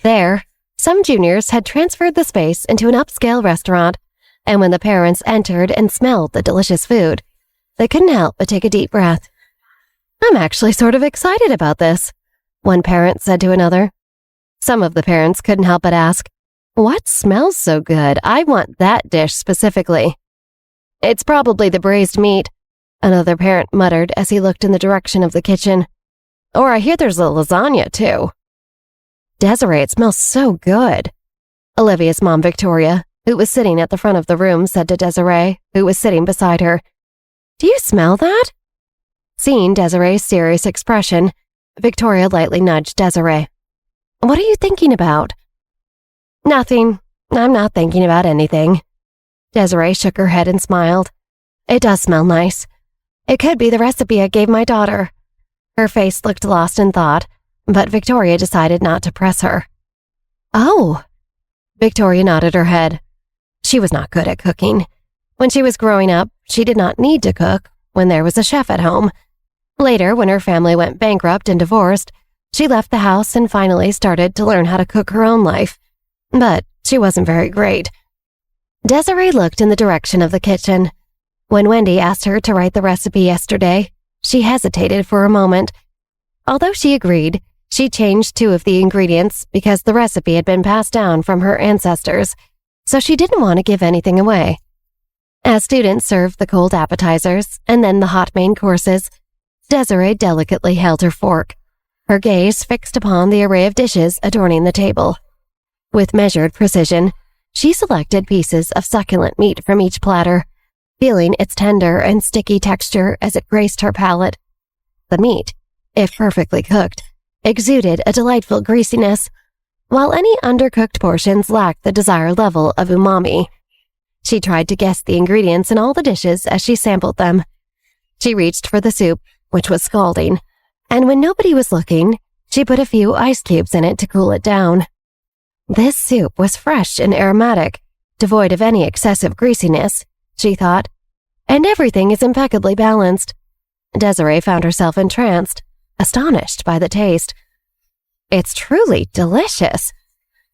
There, some juniors had transferred the space into an upscale restaurant, and when the parents entered and smelled the delicious food, they couldn't help but take a deep breath. "I'm actually sort of excited about this," one parent said to another. Some of the parents couldn't help but ask, "What smells so good? I want that dish specifically." "It's probably the braised meat," another parent muttered as he looked in the direction of the kitchen. "Or I hear there's a lasagna, too." "Desiree, it smells so good," Olivia's mom, Victoria, who was sitting at the front of the room, said to Desiree, who was sitting beside her. "Do you smell that?" Seeing Desiree's serious expression, Victoria lightly nudged Desiree. "What are you thinking about?" "Nothing. I'm not thinking about anything." Desiree shook her head and smiled. "It does smell nice. It could be the recipe I gave my daughter." Her face looked lost in thought, but Victoria decided not to press her. "Oh." Victoria nodded her head. She was not good at cooking. When she was growing up, she did not need to cook when there was a chef at home. Later, when her family went bankrupt and divorced, she left the house and finally started to learn how to cook her own life. But she wasn't very great. Desiree looked in the direction of the kitchen. When Wendy asked her to write the recipe yesterday, she hesitated for a moment. Although she agreed, she changed 2 of the ingredients because the recipe had been passed down from her ancestors, so she didn't want to give anything away. As students served the cold appetizers and then the hot main courses, Desiree delicately held her fork, her gaze fixed upon the array of dishes adorning the table. With measured precision, she selected pieces of succulent meat from each platter, feeling its tender and sticky texture as it graced her palate. The meat, if perfectly cooked, exuded a delightful greasiness, while any undercooked portions lacked the desired level of umami. She tried to guess the ingredients in all the dishes as she sampled them. She reached for the soup, which was scalding, and when nobody was looking, she put a few ice cubes in it to cool it down. This soup was fresh and aromatic, devoid of any excessive greasiness, she thought, and everything is impeccably balanced. Desiree found herself entranced, astonished by the taste. "It's truly delicious,"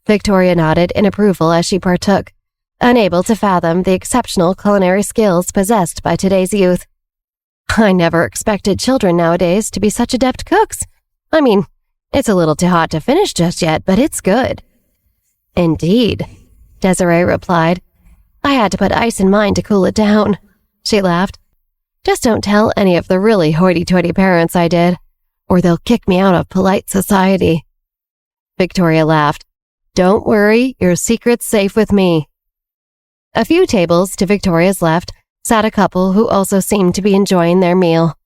Victoria nodded in approval as she partook, unable to fathom the exceptional culinary skills possessed by today's youth. "I never expected children nowadays to be such adept cooks. I mean, it's a little too hot to finish just yet, but it's good." "Indeed," Desiree replied. "I had to put ice in mine to cool it down." She laughed. "Just don't tell any of the really hoity-toity parents I did, or they'll kick me out of polite society." Victoria laughed. "Don't worry, your secret's safe with me." A few tables to Victoria's left sat a couple who also seemed to be enjoying their meal.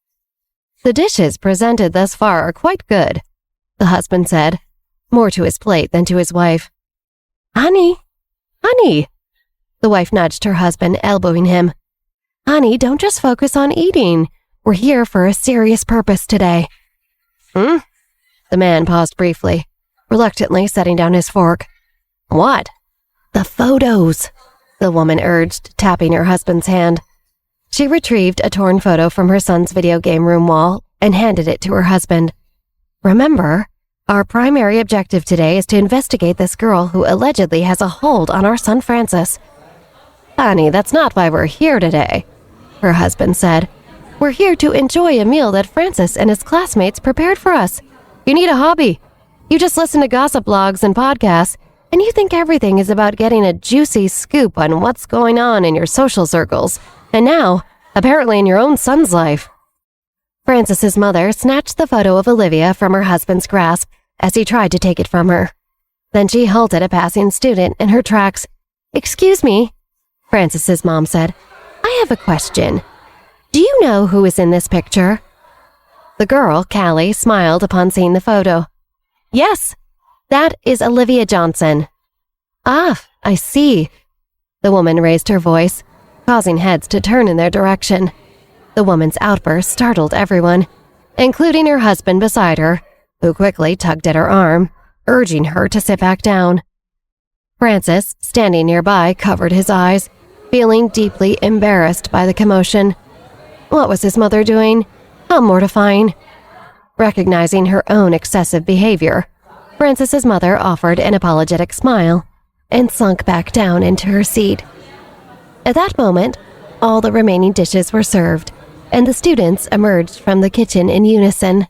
"The dishes presented thus far are quite good," the husband said, more to his plate than to his wife. Honey! The wife nudged her husband, elbowing him. "Honey, don't just focus on eating. We're here for a serious purpose today." "Hmm?" The man paused briefly, reluctantly setting down his fork. "What?" "The photos," the woman urged, tapping her husband's hand. She retrieved a torn photo from her son's video game room wall and handed it to her husband. "Remember, our primary objective today is to investigate this girl who allegedly has a hold on our son Francis." "Honey, that's not why we're here today," her husband said. "We're here to enjoy a meal that Francis and his classmates prepared for us. You need a hobby. You just listen to gossip blogs and podcasts, and you think everything is about getting a juicy scoop on what's going on in your social circles, and now, apparently in your own son's life." Francis's mother snatched the photo of Olivia from her husband's grasp as he tried to take it from her. Then she halted a passing student in her tracks. "Excuse me." Frances's mom said. "I have a question. Do you know who is in this picture?" The girl, Callie, smiled upon seeing the photo. "Yes, that is Olivia Johnson." "Ah, I see." The woman raised her voice, causing heads to turn in their direction. The woman's outburst startled everyone, including her husband beside her, who quickly tugged at her arm, urging her to sit back down. Frances, standing nearby, covered his eyes, feeling deeply embarrassed by the commotion. What was his mother doing? How mortifying. Recognizing her own excessive behavior, Frances's mother offered an apologetic smile and slunk back down into her seat. At that moment, all the remaining dishes were served, and the students emerged from the kitchen in unison.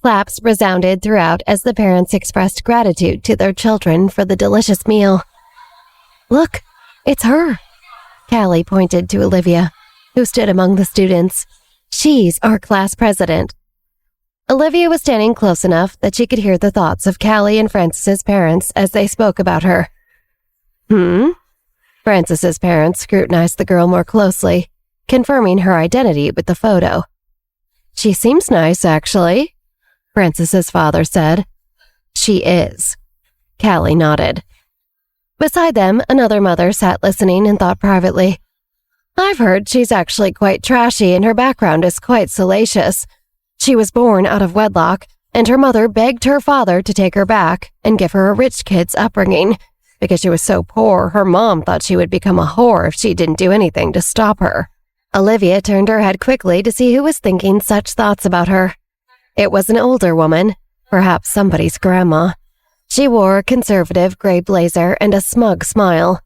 Claps resounded throughout as the parents expressed gratitude to their children for the delicious meal. "Look, it's her." Callie pointed to Olivia, who stood among the students. "She's our class president." Olivia was standing close enough that she could hear the thoughts of Callie and Frances's parents as they spoke about her. Frances's parents scrutinized the girl more closely, confirming her identity with the photo. "She seems nice, actually," Frances's father said. "She is." Callie nodded. Beside them, another mother sat listening and thought privately, "I've heard she's actually quite trashy and her background is quite salacious. She was born out of wedlock, and her mother begged her father to take her back and give her a rich kid's upbringing. Because she was so poor, her mom thought she would become a whore if she didn't do anything to stop her." Olivia turned her head quickly to see who was thinking such thoughts about her. It was an older woman, perhaps somebody's grandma. She wore a conservative gray blazer and a smug smile.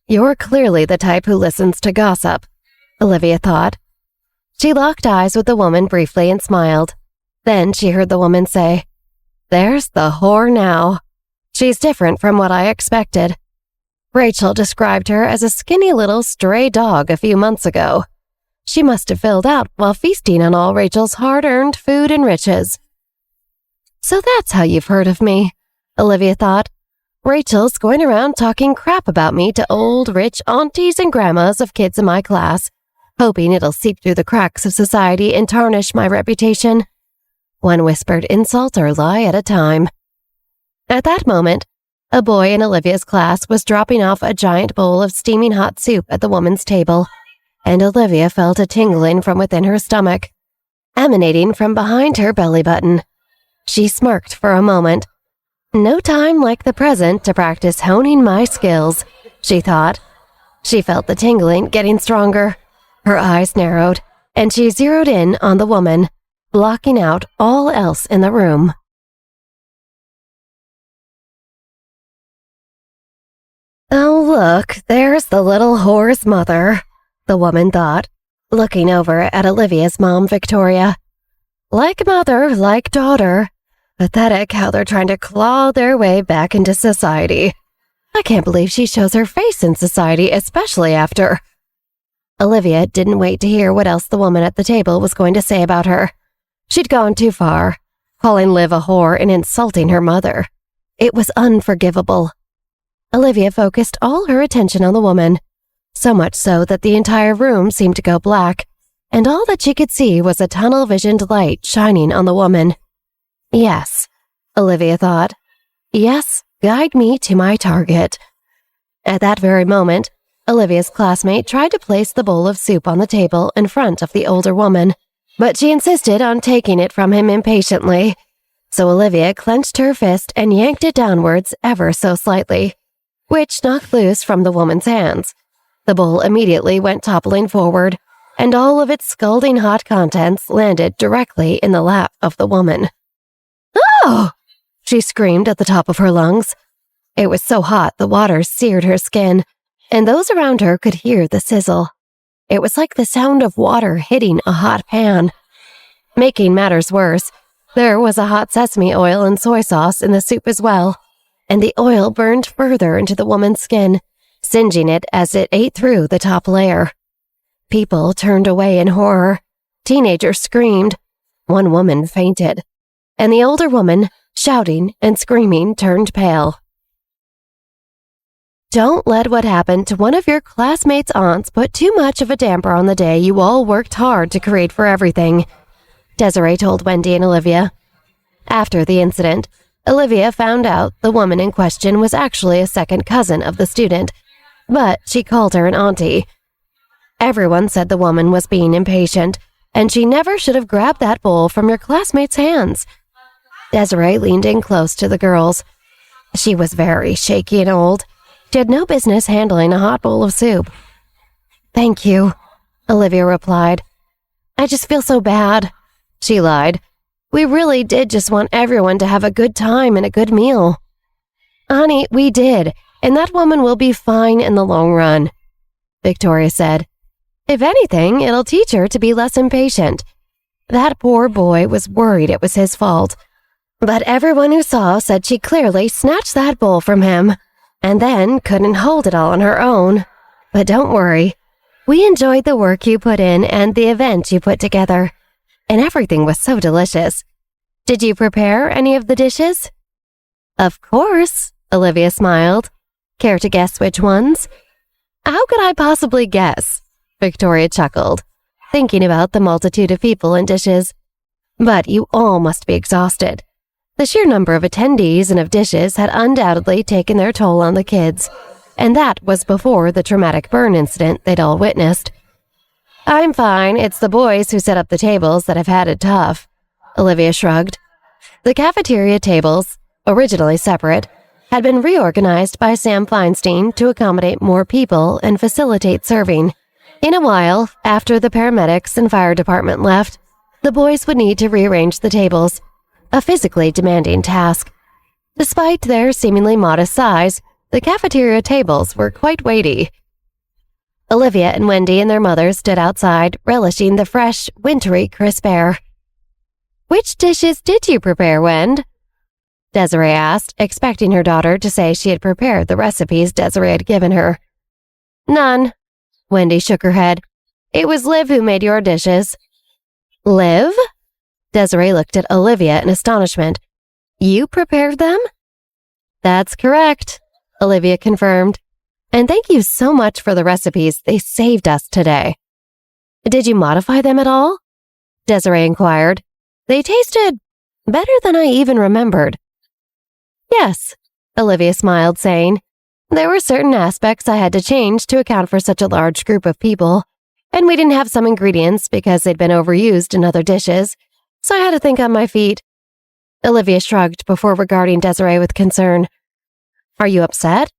"You're clearly the type who listens to gossip," Olivia thought. She locked eyes with the woman briefly and smiled. Then she heard the woman say, "There's the whore now. She's different from what I expected." Rachel described her as a skinny little stray dog a few months ago. She must have filled out while feasting on all Rachel's hard-earned food and riches. "So that's how you've heard of me," Olivia thought. "Rachel's going around talking crap about me to old, rich aunties and grandmas of kids in my class, hoping it'll seep through the cracks of society and tarnish my reputation. One whispered insult or lie at a time." At that moment, a boy in Olivia's class was dropping off a giant bowl of steaming hot soup at the woman's table, and Olivia felt a tingling from within her stomach, emanating from behind her belly button. She smirked for a moment. "No time like the present to practice honing my skills," she thought. She felt the tingling getting stronger. Her eyes narrowed, and she zeroed in on the woman, blocking out all else in the room. "Oh, look, there's the little whore's mother," the woman thought, looking over at Olivia's mom, Victoria. "Like mother, like daughter. Pathetic how they're trying to claw their way back into society. I can't believe she shows her face in society, especially after—" Olivia didn't wait to hear what else the woman at the table was going to say about her. She'd gone too far, calling Liv a whore and insulting her mother. It was unforgivable. Olivia focused all her attention on the woman, so much so that the entire room seemed to go black, and all that she could see was a tunnel-visioned light shining on the woman. "Yes," Olivia thought. "Yes, guide me to my target." At that very moment, Olivia's classmate tried to place the bowl of soup on the table in front of the older woman, but she insisted on taking it from him impatiently. So Olivia clenched her fist and yanked it downwards ever so slightly, which knocked loose from the woman's hands. The bowl immediately went toppling forward, and all of its scalding hot contents landed directly in the lap of the woman. "Oh!" she screamed at the top of her lungs. It was so hot the water seared her skin, and those around her could hear the sizzle. It was like the sound of water hitting a hot pan. Making matters worse, there was a hot sesame oil and soy sauce in the soup as well, and the oil burned further into the woman's skin, singeing it as it ate through the top layer. People turned away in horror. Teenagers screamed. One woman fainted, and the older woman, shouting and screaming, turned pale. Don't let what happened to one of your classmates' aunts put too much of a damper on the day you all worked hard to create for everything, Desiree told Wendy and Olivia. After the incident, Olivia found out the woman in question was actually a second cousin of the student, but she called her an auntie. Everyone said the woman was being impatient, and she never should have grabbed that bowl from your classmate's hands. Desiree leaned in close to the girls. She was very shaky and old. She had no business handling a hot bowl of soup. "Thank you," Olivia replied. "I just feel so bad," she lied. "We really did just want everyone to have a good time and a good meal." "Honey, we did, and that woman will be fine in the long run," Victoria said. "If anything, it'll teach her to be less impatient. That poor boy was worried it was his fault. But everyone who saw said she clearly snatched that bowl from him, and then couldn't hold it all on her own. But don't worry. We enjoyed the work you put in and the event you put together. And everything was so delicious. Did you prepare any of the dishes?" "Of course," Olivia smiled. "Care to guess which ones?" "How could I possibly guess?" Victoria chuckled, thinking about the multitude of people and dishes. "But you all must be exhausted. The sheer number of attendees and of dishes had undoubtedly taken their toll on the kids, and that was before the traumatic burn incident they'd all witnessed. "I'm fine. It's the boys who set up the tables that have had it tough," Olivia shrugged. The cafeteria tables, originally separate, had been reorganized by Sam Feinstein to accommodate more people and facilitate serving. In a while, after the paramedics and fire department left, the boys would need to rearrange the tables, a physically demanding task. Despite their seemingly modest size, the cafeteria tables were quite weighty. Olivia and Wendy and their mother stood outside, relishing the fresh, wintry, crisp air. "Which dishes did you prepare, Wend?" Desiree asked, expecting her daughter to say she had prepared the recipes Desiree had given her. "None." Wendy shook her head. "It was Liv who made your dishes." "Liv?" Desiree looked at Olivia in astonishment. "You prepared them?" "That's correct," Olivia confirmed. "And thank you so much for the recipes. They saved us today." "Did you modify them at all?" Desiree inquired. "They tasted better than I even remembered." "Yes," Olivia smiled, saying, "there were certain aspects I had to change to account for such a large group of people, and we didn't have some ingredients because they'd been overused in other dishes, so I had to think on my feet." Olivia shrugged before regarding Desiree with concern. "Are you upset?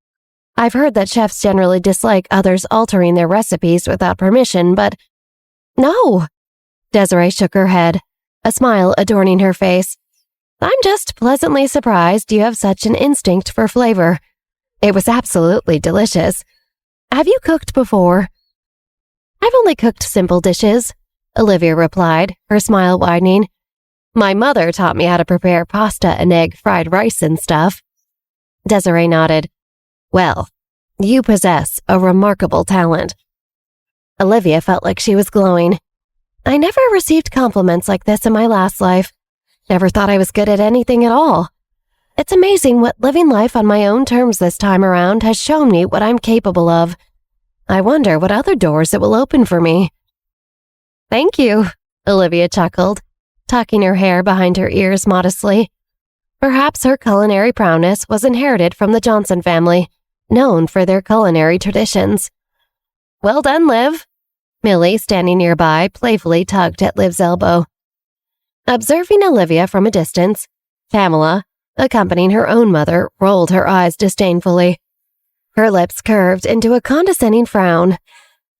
I've heard that chefs generally dislike others altering their recipes without permission, but—" "No!" Desiree shook her head, a smile adorning her face. "I'm just pleasantly surprised you have such an instinct for flavor. It was absolutely delicious. Have you cooked before?" "I've only cooked simple dishes," Olivia replied, her smile widening. "My mother taught me how to prepare pasta and egg fried rice and stuff." Desiree nodded. "Well, you possess a remarkable talent." Olivia felt like she was glowing. "I never received compliments like this in my last life. Never thought I was good at anything at all. It's amazing what living life on my own terms this time around has shown me what I'm capable of. I wonder what other doors it will open for me." "Thank you," Olivia chuckled, tucking her hair behind her ears modestly. Perhaps her culinary prowess was inherited from the Johnson family, known for their culinary traditions. "Well done, Liv." Millie, standing nearby, playfully tugged at Liv's elbow. Observing Olivia from a distance, Pamela, accompanying her own mother, rolled her eyes disdainfully. Her lips curved into a condescending frown.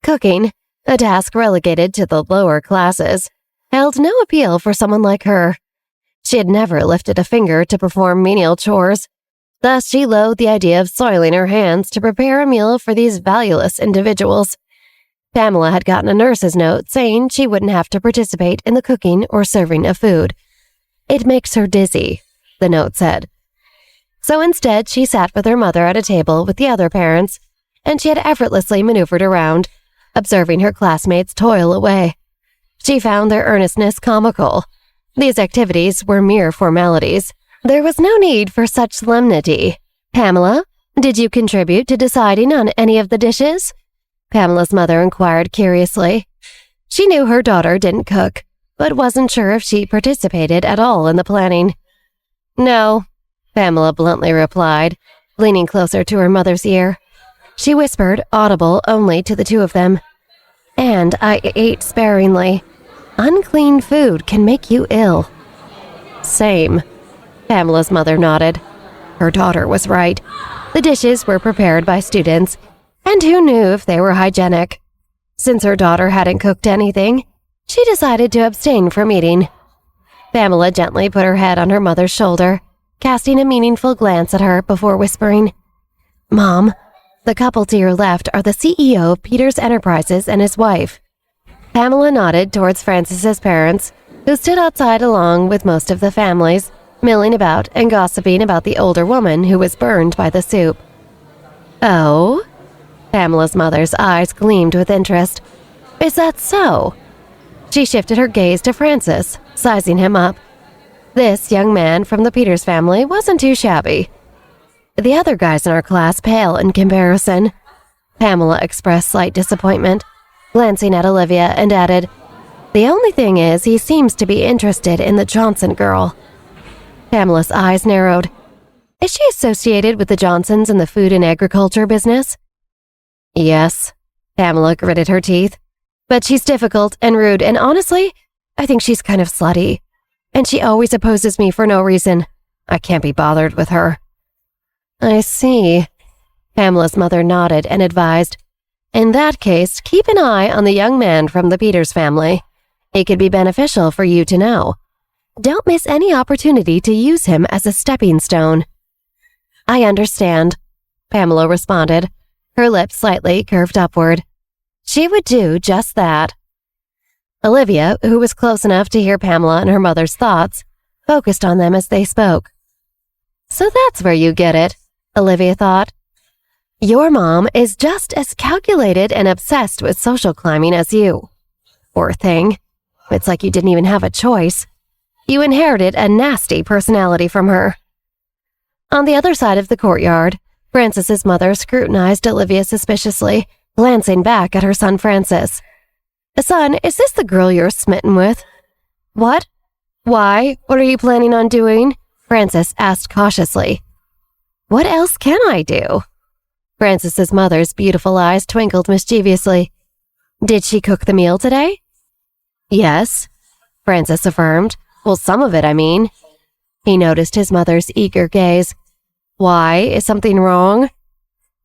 Cooking, a task relegated to the lower classes, held no appeal for someone like her. She had never lifted a finger to perform menial chores. Thus, she loathed the idea of soiling her hands to prepare a meal for these valueless individuals. Pamela had gotten a nurse's note saying she wouldn't have to participate in the cooking or serving of food. "It makes her dizzy," the note said. So instead, she sat with her mother at a table with the other parents, and she had effortlessly maneuvered around, observing her classmates toil away. She found their earnestness comical. These activities were mere formalities. There was no need for such solemnity. "Pamela, Did you contribute to deciding on any of the dishes? Pamela's mother inquired curiously. She knew her daughter didn't cook, but wasn't sure if she participated at all in the planning. No, Pamela bluntly replied, leaning closer to her mother's ear. She whispered, audible only to the two of them. And I ate sparingly. Unclean food can make you ill. Same. Pamela's mother nodded. Her daughter was right. The dishes were prepared by students, and who knew if they were hygienic? Since her daughter hadn't cooked anything, she decided to abstain from eating. Pamela gently put her head on her mother's shoulder, casting a meaningful glance at her before whispering, Mom, the couple to your left are the CEO of Peters Enterprises and his wife. Pamela nodded towards Frances's parents, who stood outside along with most of the families, milling about and gossiping about the older woman who was burned by the soup. Oh? Pamela's mother's eyes gleamed with interest. Is that so? She shifted her gaze to Francis, sizing him up. This young man from the Peters family wasn't too shabby. The other guys in our class pale in comparison. Pamela expressed slight disappointment, glancing at Olivia, and added, The only thing is he seems to be interested in the Johnson girl. Pamela's eyes narrowed. Is she associated with the Johnsons in the food and agriculture business? Yes. Pamela gritted her teeth. But she's difficult and rude, and honestly, I think she's kind of slutty. And she always opposes me for no reason. I can't be bothered with her. I see. Pamela's mother nodded and advised, In that case, keep an eye on the young man from the Peters family. It could be beneficial for you to know. Don't miss any opportunity to use him as a stepping stone. I understand, Pamela responded, her lips slightly curved upward. She would do just that. Olivia, who was close enough to hear Pamela and her mother's thoughts, focused on them as they spoke. So that's where you get it, Olivia thought. Your mom is just as calculated and obsessed with social climbing as you. Poor thing. It's like you didn't even have a choice. You inherited a nasty personality from her. On the other side of the courtyard, Frances's mother scrutinized Olivia suspiciously, glancing back at her son Francis. Son, is this the girl you're smitten with? What? Why? What are you planning on doing? Francis asked cautiously. What else can I do? Frances's mother's beautiful eyes twinkled mischievously. Did she cook the meal today? Yes, Francis affirmed. Well, some of it, I mean. He noticed his mother's eager gaze. Why? Is something wrong?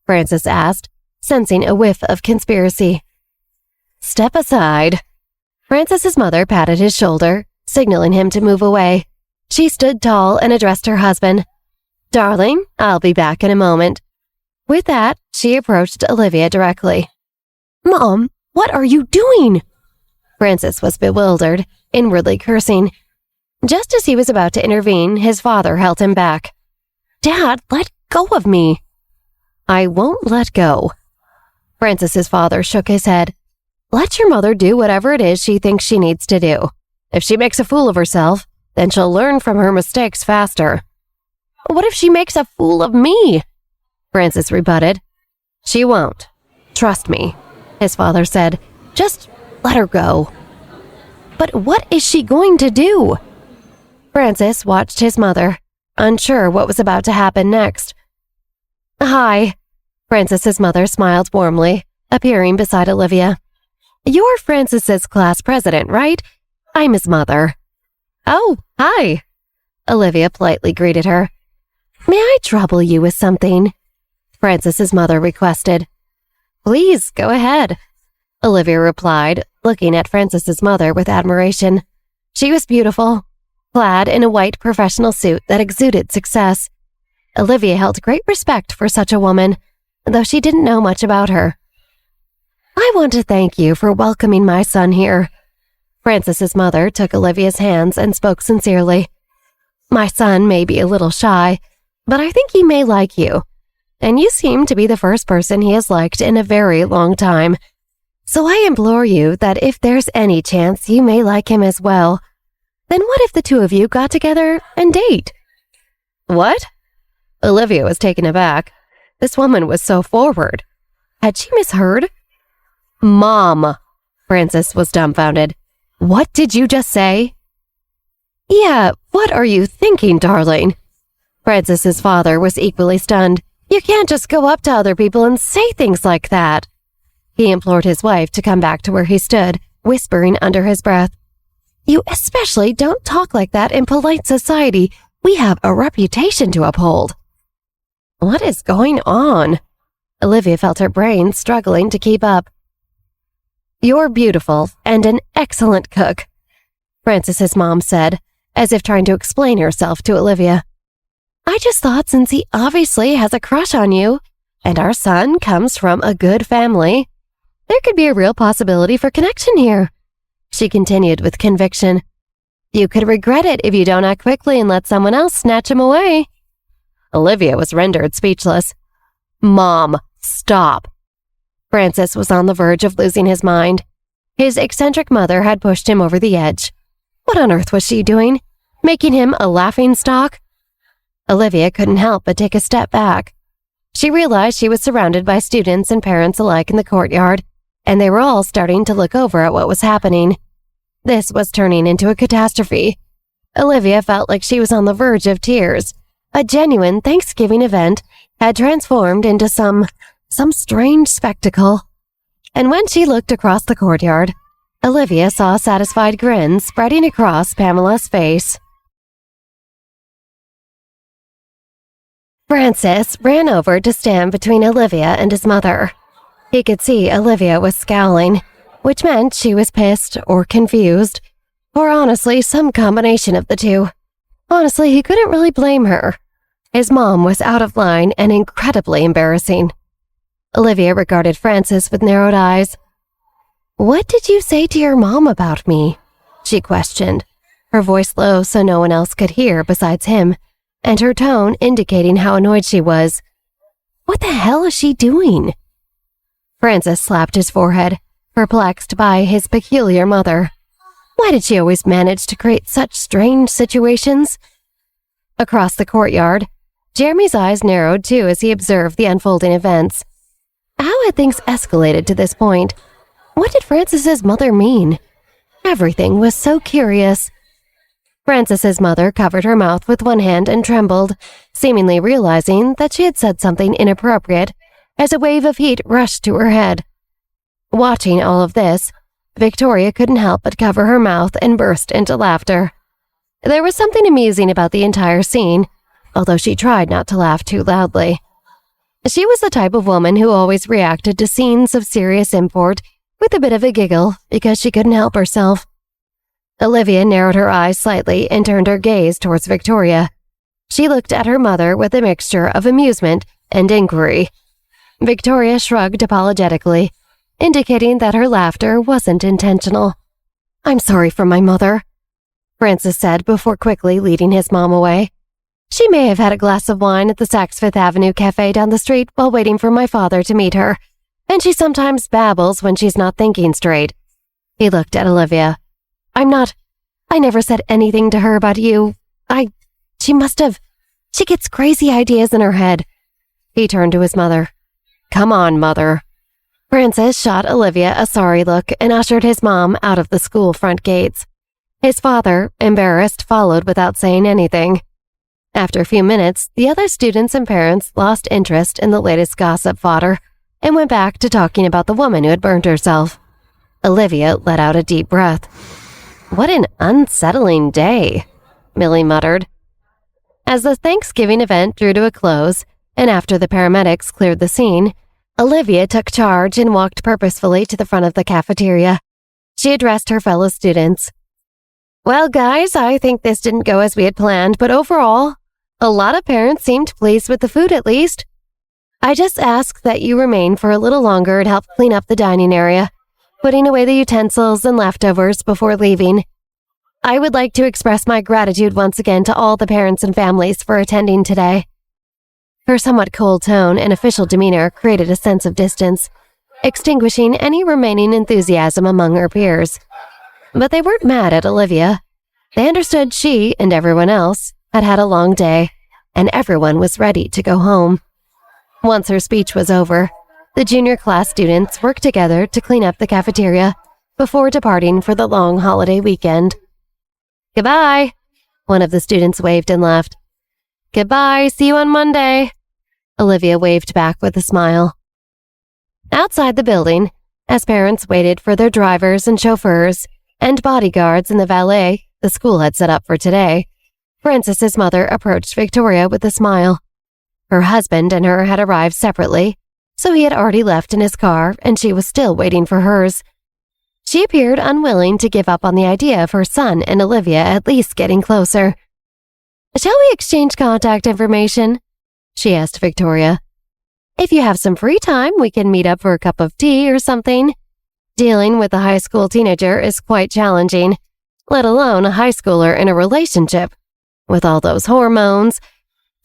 Francis asked, sensing a whiff of conspiracy. Step aside. Francis's mother patted his shoulder, signaling him to move away. She stood tall and addressed her husband. Darling, I'll be back in a moment. With that, she approached Olivia directly. Mom, what are you doing? Francis was bewildered, inwardly cursing. Just as he was about to intervene, his father held him back. Dad, let go of me. I won't let go. Francis's father shook his head. Let your mother do whatever it is she thinks she needs to do. If she makes a fool of herself, then she'll learn from her mistakes faster. What if she makes a fool of me? Francis rebutted. She won't. Trust me, his father said. Just let her go. But what is she going to do? Francis watched his mother, unsure what was about to happen next. Hi. Francis's mother smiled warmly, appearing beside Olivia. You're Francis's class president, right? I'm his mother. Oh, hi. Olivia politely greeted her. May I trouble you with something? Francis's mother requested. Please, go ahead, Olivia replied, looking at Francis's mother with admiration. She was beautiful, clad in a white professional suit that exuded success. Olivia held great respect for such a woman, though she didn't know much about her. I want to thank you for welcoming my son here. Francis's mother took Olivia's hands and spoke sincerely. My son may be a little shy, but I think he may like you, and you seem to be the first person he has liked in a very long time. So I implore you that if there's any chance you may like him as well, then what if the two of you got together and date? What? Olivia was taken aback. This woman was so forward. Had she misheard? Mom! Frances was dumbfounded. What did you just say? Yeah, what are you thinking, darling? Frances's father was equally stunned. You can't just go up to other people and say things like that. He implored his wife to come back to where he stood, whispering under his breath. You especially don't talk like that in polite society. We have a reputation to uphold. What is going on? Olivia felt her brain struggling to keep up. You're beautiful and an excellent cook, Frances's mom said, as if trying to explain herself to Olivia. I just thought since he obviously has a crush on you, and our son comes from a good family, there could be a real possibility for connection here, she continued with conviction. You could regret it if you don't act quickly and let someone else snatch him away. Olivia was rendered speechless. Mom, stop. Frances was on the verge of losing his mind. His eccentric mother had pushed him over the edge. What on earth was she doing? Making him a laughingstock? Olivia couldn't help but take a step back. She realized she was surrounded by students and parents alike in the courtyard, and they were all starting to look over at what was happening. This was turning into a catastrophe. Olivia felt like she was on the verge of tears. A genuine Thanksgiving event had transformed into some strange spectacle. And when she looked across the courtyard, Olivia saw a satisfied grin spreading across Pamela's face. Frances ran over to stand between Olivia and his mother. He could see Olivia was scowling, which meant she was pissed or confused, or honestly, some combination of the two. Honestly, he couldn't really blame her. His mom was out of line and incredibly embarrassing. Olivia regarded Frances with narrowed eyes. What did you say to your mom about me? She questioned, her voice low so no one else could hear besides him, and her tone indicating how annoyed she was. What the hell is she doing? Frances slapped his forehead, perplexed by his peculiar mother. Why did she always manage to create such strange situations? Across the courtyard, Jeremy's eyes narrowed too as he observed the unfolding events. How had things escalated to this point? What did Frances's mother mean? Everything was so curious. Frances's mother covered her mouth with one hand and trembled, seemingly realizing that she had said something inappropriate as a wave of heat rushed to her head. Watching all of this, Victoria couldn't help but cover her mouth and burst into laughter. There was something amusing about the entire scene, although she tried not to laugh too loudly. She was the type of woman who always reacted to scenes of serious import with a bit of a giggle because she couldn't help herself. Olivia narrowed her eyes slightly and turned her gaze towards Victoria. She looked at her mother with a mixture of amusement and inquiry. Victoria shrugged apologetically, indicating that her laughter wasn't intentional. I'm sorry for my mother, Frances said before quickly leading his mom away. She may have had a glass of wine at the Saks Fifth Avenue cafe down the street while waiting for my father to meet her, and she sometimes babbles when she's not thinking straight. He looked at Olivia. I never said anything to her about you. She gets crazy ideas in her head. He turned to his mother. Come on, mother. Frances shot Olivia a sorry look and ushered his mom out of the school front gates. His father, embarrassed, followed without saying anything. After a few minutes, the other students and parents lost interest in the latest gossip fodder and went back to talking about the woman who had burned herself. Olivia let out a deep breath. What an unsettling day, Millie muttered. As the Thanksgiving event drew to a close, and after the paramedics cleared the scene, Olivia took charge and walked purposefully to the front of the cafeteria. She addressed her fellow students. Well, guys, I think this didn't go as we had planned, but overall, a lot of parents seemed pleased with the food at least. I just ask that you remain for a little longer and help clean up the dining area, putting away the utensils and leftovers before leaving. I would like to express my gratitude once again to all the parents and families for attending today. Her somewhat cold tone and official demeanor created a sense of distance, extinguishing any remaining enthusiasm among her peers. But they weren't mad at Olivia. They understood she and everyone else had had a long day, and everyone was ready to go home. Once her speech was over, the junior class students worked together to clean up the cafeteria before departing for the long holiday weekend. "Goodbye," one of the students waved and left. "Goodbye, see you on Monday," Olivia waved back with a smile. Outside the building, as parents waited for their drivers and chauffeurs and bodyguards and the valet the school had set up for today, Francis's mother approached Victoria with a smile. Her husband and her had arrived separately, so he had already left in his car and she was still waiting for hers. She appeared unwilling to give up on the idea of her son and Olivia at least getting closer. "Shall we exchange contact information?" she asked Victoria. "If you have some free time, we can meet up for a cup of tea or something. Dealing with a high school teenager is quite challenging, let alone a high schooler in a relationship, with all those hormones.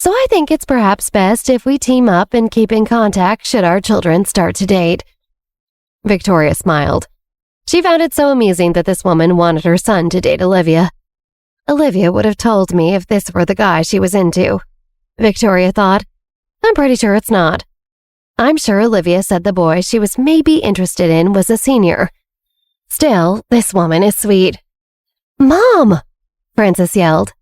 So I think it's perhaps best if we team up and keep in contact should our children start to date." Victoria smiled. She found it so amusing that this woman wanted her son to date Olivia. Olivia would have told me if this were the guy she was into, Victoria thought. I'm pretty sure it's not. I'm sure Olivia said the boy she was maybe interested in was a senior. Still, this woman is sweet. "Mom!" Francis yelled.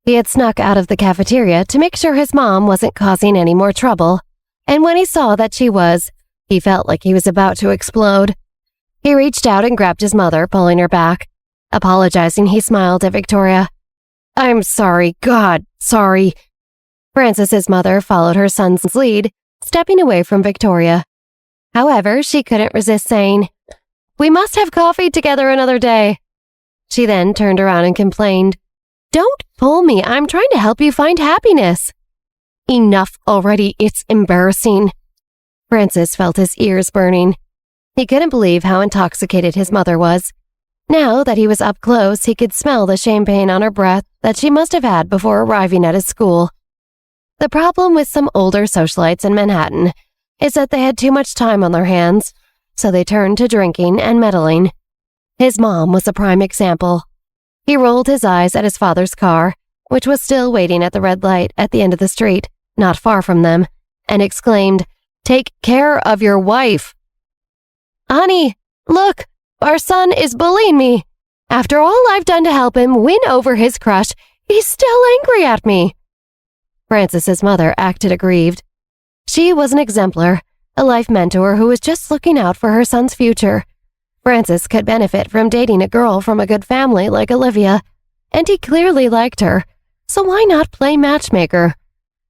He had snuck out of the cafeteria to make sure his mom wasn't causing any more trouble, and when he saw that she was, he felt like he was about to explode. He reached out and grabbed his mother, pulling her back. Apologizing, he smiled at Victoria. "I'm sorry, God, sorry." Francis's mother followed her son's lead, stepping away from Victoria. However, she couldn't resist saying, "We must have coffee together another day." She then turned around and complained, "Don't pull me, I'm trying to help you find happiness." "Enough already, it's embarrassing." Francis felt his ears burning. He couldn't believe how intoxicated his mother was. Now that he was up close, he could smell the champagne on her breath that she must have had before arriving at his school. The problem with some older socialites in Manhattan is that they had too much time on their hands, so they turned to drinking and meddling. His mom was a prime example. He rolled his eyes at his father's car, which was still waiting at the red light at the end of the street, not far from them, and exclaimed, "Take care of your wife." "Honey, look, our son is bullying me. After all I've done to help him win over his crush, he's still angry at me." Francis's mother acted aggrieved. She was an exemplar, a life mentor who was just looking out for her son's future. Francis could benefit from dating a girl from a good family like Olivia, and he clearly liked her, so why not play matchmaker?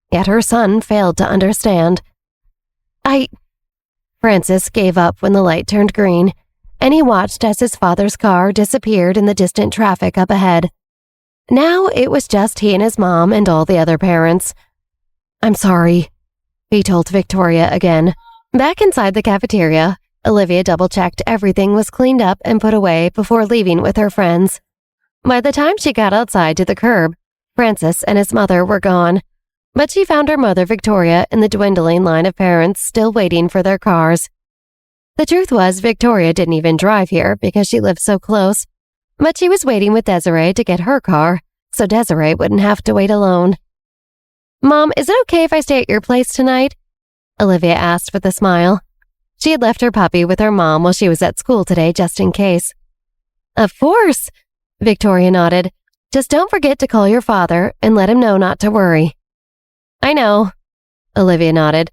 Yet her son failed to understand. Francis gave up when the light turned green, and he watched as his father's car disappeared in the distant traffic up ahead. Now it was just he and his mom and all the other parents. "I'm sorry," he told Victoria again. Back inside the cafeteria, Olivia double-checked everything was cleaned up and put away before leaving with her friends. By the time she got outside to the curb, Francis and his mother were gone, but she found her mother Victoria in the dwindling line of parents still waiting for their cars. The truth was, Victoria didn't even drive here because she lived so close, but she was waiting with Desiree to get her car, so Desiree wouldn't have to wait alone. "Mom, is it okay if I stay at your place tonight?" Olivia asked with a smile. She had left her puppy with her mom while she was at school today just in case. "Of course," Victoria nodded. "Just don't forget to call your father and let him know not to worry." "I know," Olivia nodded.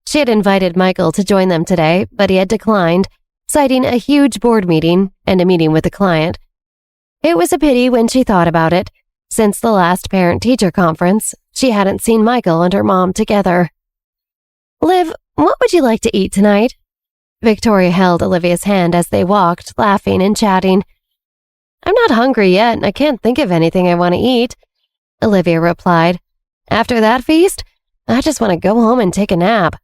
She had invited Michael to join them today, but he had declined, citing a huge board meeting and a meeting with a client. It was a pity when she thought about it. Since the last parent-teacher conference, she hadn't seen Michael and her mom together. "Liv, what would you like to eat tonight?" Victoria held Olivia's hand as they walked, laughing and chatting. "I'm not hungry yet, and I can't think of anything I want to eat," Olivia replied. "After that feast, I just want to go home and take a nap."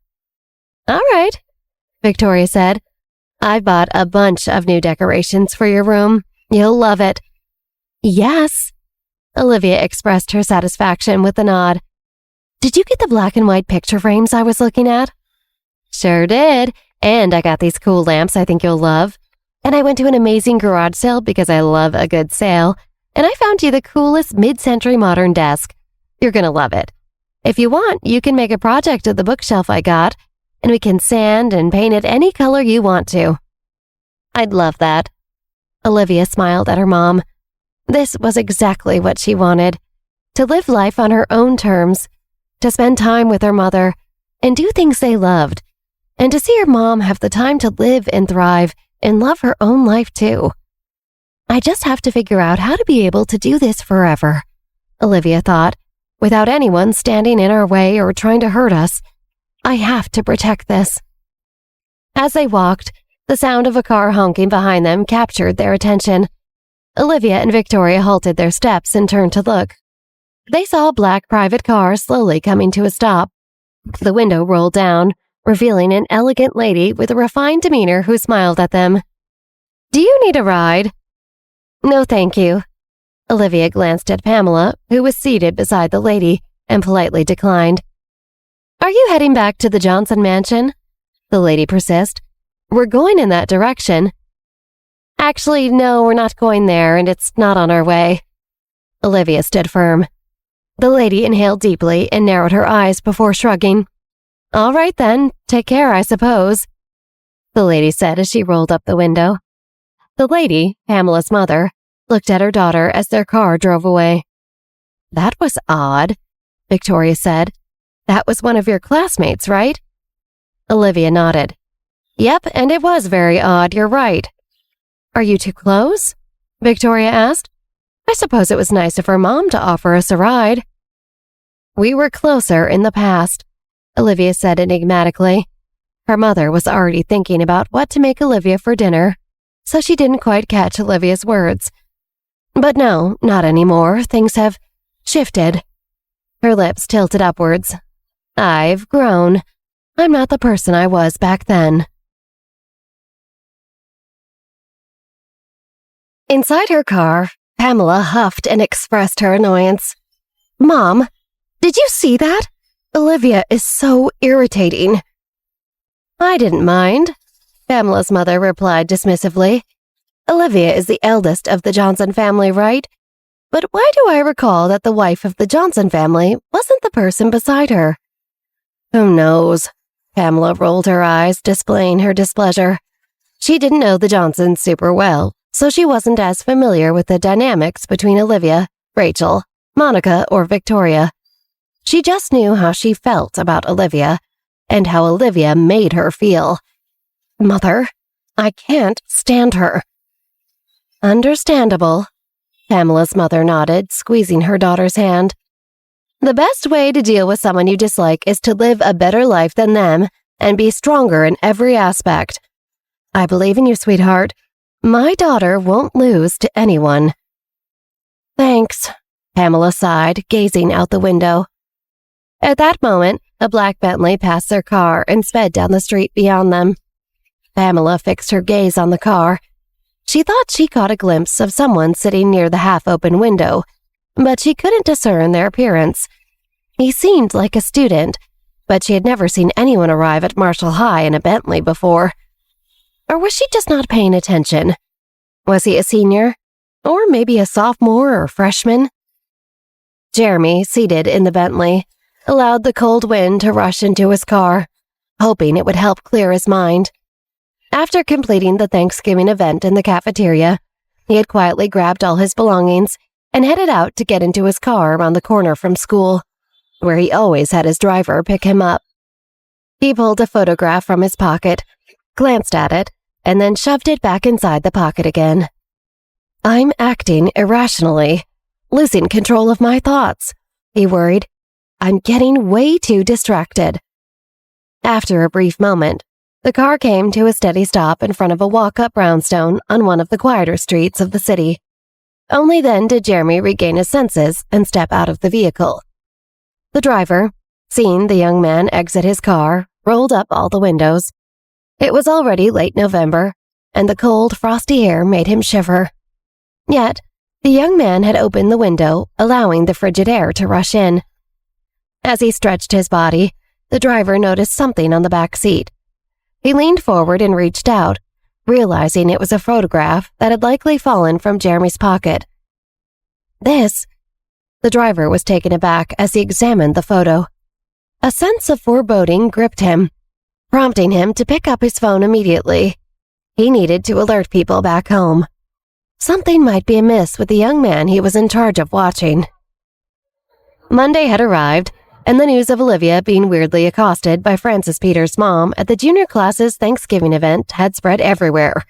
"All right," Victoria said. "I bought a bunch of new decorations for your room. You'll love it." "Yes," Olivia expressed her satisfaction with a nod. "Did you get the black and white picture frames I was looking at?" "Sure did, and I got these cool lamps I think you'll love. And I went to an amazing garage sale because I love a good sale, and I found you the coolest mid-century modern desk. You're gonna love it. If you want, you can make a project of the bookshelf I got, and we can sand and paint it any color you want to." "I'd love that." Olivia smiled at her mom. This was exactly what she wanted, to live life on her own terms, to spend time with her mother, and do things they loved, and to see her mom have the time to live and thrive and love her own life too. "I just have to figure out how to be able to do this forever," Olivia thought, "without anyone standing in our way or trying to hurt us. I have to protect this." As they walked, the sound of a car honking behind them captured their attention. Olivia and Victoria halted their steps and turned to look. They saw a black private car slowly coming to a stop. The window rolled down, revealing an elegant lady with a refined demeanor who smiled at them. "Do you need a ride?" "No, thank you." Olivia glanced at Pamela, who was seated beside the lady, and politely declined. "Are you heading back to the Johnson mansion?" the lady persisted. "We're going in that direction." "Actually, no, we're not going there, and it's not on our way." Olivia stood firm. The lady inhaled deeply and narrowed her eyes before shrugging. "All right then, take care, I suppose," the lady said as she rolled up the window. The lady, Pamela's mother, looked at her daughter as their car drove away. "That was odd," Victoria said. "That was one of your classmates, right?" Olivia nodded. "Yep, and it was very odd, you're right." "Are you too close?" Victoria asked. "I suppose it was nice of her mom to offer us a ride." "We were closer in the past," Olivia said enigmatically. Her mother was already thinking about what to make Olivia for dinner, so she didn't quite catch Olivia's words. "But no, not anymore. Things have shifted." Her lips tilted upwards. "I've grown. I'm not the person I was back then." Inside her car, Pamela huffed and expressed her annoyance. "Mom, did you see that? Olivia is so irritating." "I didn't mind," Pamela's mother replied dismissively. "Olivia is the eldest of the Johnson family, right? But why do I recall that the wife of the Johnson family wasn't the person beside her?" "Who knows?" Pamela rolled her eyes, displaying her displeasure. She didn't know the Johnsons super well, so she wasn't as familiar with the dynamics between Olivia, Rachel, Monica, or Victoria. She just knew how she felt about Olivia, and how Olivia made her feel. "Mother, I can't stand her." "Understandable," Pamela's mother nodded, squeezing her daughter's hand. "The best way to deal with someone you dislike is to live a better life than them and be stronger in every aspect. I believe in you, sweetheart. My daughter won't lose to anyone." "Thanks," Pamela sighed, gazing out the window. At that moment, a black Bentley passed their car and sped down the street beyond them. Pamela fixed her gaze on the car. She thought she caught a glimpse of someone sitting near the half-open window, but she couldn't discern their appearance. He seemed like a student, but she had never seen anyone arrive at Marshall High in a Bentley before. Or was she just not paying attention? Was he a senior? Or maybe a sophomore or freshman? Jeremy, seated in the Bentley, allowed the cold wind to rush into his car, hoping it would help clear his mind. After completing the Thanksgiving event in the cafeteria, he had quietly grabbed all his belongings and headed out to get into his car around the corner from school, where he always had his driver pick him up. He pulled a photograph from his pocket, glanced at it, and then shoved it back inside the pocket again. "I'm acting irrationally, losing control of my thoughts," he worried. "I'm getting way too distracted." After a brief moment, the car came to a steady stop in front of a walk-up brownstone on one of the quieter streets of the city. Only then did Jeremy regain his senses and step out of the vehicle. The driver, seeing the young man exit his car, rolled up all the windows. It was already late November, and the cold, frosty air made him shiver. Yet, the young man had opened the window, allowing the frigid air to rush in. As he stretched his body, the driver noticed something on the back seat. He leaned forward and reached out, realizing it was a photograph that had likely fallen from Jeremy's pocket. "This?" The driver was taken aback as he examined the photo. A sense of foreboding gripped him, prompting him to pick up his phone immediately. He needed to alert people back home. Something might be amiss with the young man he was in charge of watching. Monday had arrived, and the news of Olivia being weirdly accosted by Francis Peters' mom at the junior class's Thanksgiving event had spread everywhere.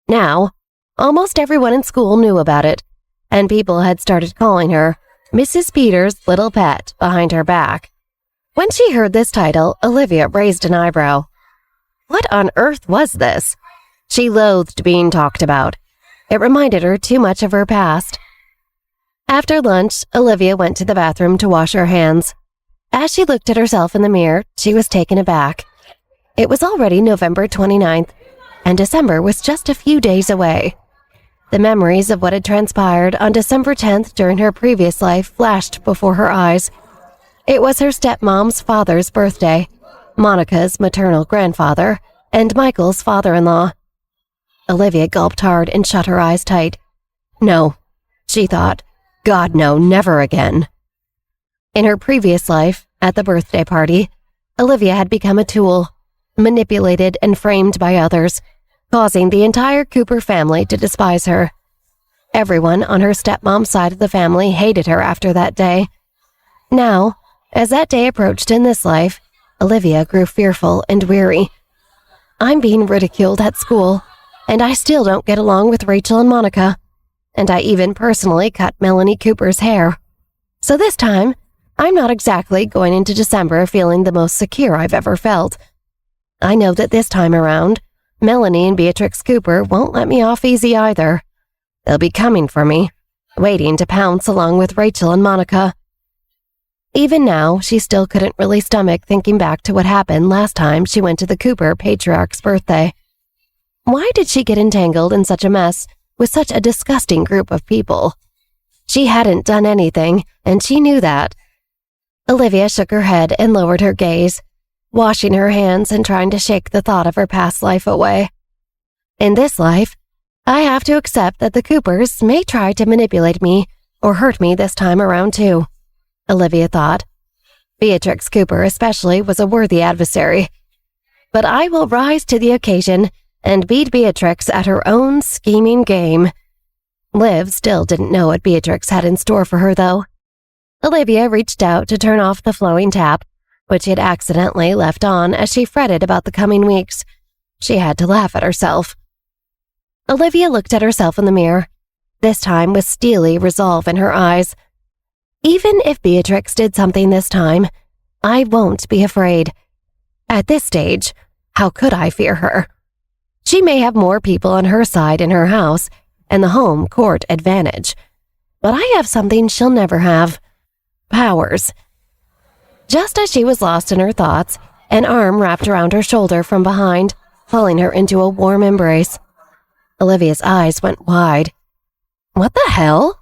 Now, almost everyone in school knew about it, and people had started calling her Mrs. Peters' little pet behind her back. When she heard this title, Olivia raised an eyebrow. What on earth was this? She loathed being talked about. It reminded her too much of her past. After lunch, Olivia went to the bathroom to wash her hands. As she looked at herself in the mirror, she was taken aback. It was already November 29th, and December was just a few days away. The memories of what had transpired on December 10th during her previous life flashed before her eyes. It was her stepmom's father's birthday, Monica's maternal grandfather, and Michael's father-in-law. Olivia gulped hard and shut her eyes tight. No, she thought. God, no, never again. In her previous life, at the birthday party, Olivia had become a tool, manipulated and framed by others, causing the entire Cooper family to despise her. Everyone on her stepmom's side of the family hated her after that day. Now, as that day approached in this life, Olivia grew fearful and weary. I'm being ridiculed at school, and I still don't get along with Rachel and Monica, and I even personally cut Melanie Cooper's hair. So this time, I'm not exactly going into December feeling the most secure I've ever felt. I know that this time around, Melanie and Beatrix Cooper won't let me off easy either. They'll be coming for me, waiting to pounce along with Rachel and Monica. Even now, she still couldn't really stomach thinking back to what happened last time she went to the Cooper patriarch's birthday. Why did she get entangled in such a mess with such a disgusting group of people? She hadn't done anything, and she knew that. Olivia shook her head and lowered her gaze, washing her hands and trying to shake the thought of her past life away. In this life, I have to accept that the Coopers may try to manipulate me or hurt me this time around too, Olivia thought. Beatrix Cooper especially was a worthy adversary. But I will rise to the occasion and beat Beatrix at her own scheming game. Liv still didn't know what Beatrix had in store for her, though. Olivia reached out to turn off the flowing tap, which she had accidentally left on as she fretted about the coming weeks. She had to laugh at herself. Olivia looked at herself in the mirror, this time with steely resolve in her eyes. Even if Beatrix did something this time, I won't be afraid. At this stage, how could I fear her? She may have more people on her side in her house and the home court advantage, but I have something she'll never have. Powers. Just as she was lost in her thoughts, an arm wrapped around her shoulder from behind, pulling her into a warm embrace. Olivia's eyes went wide. What the hell?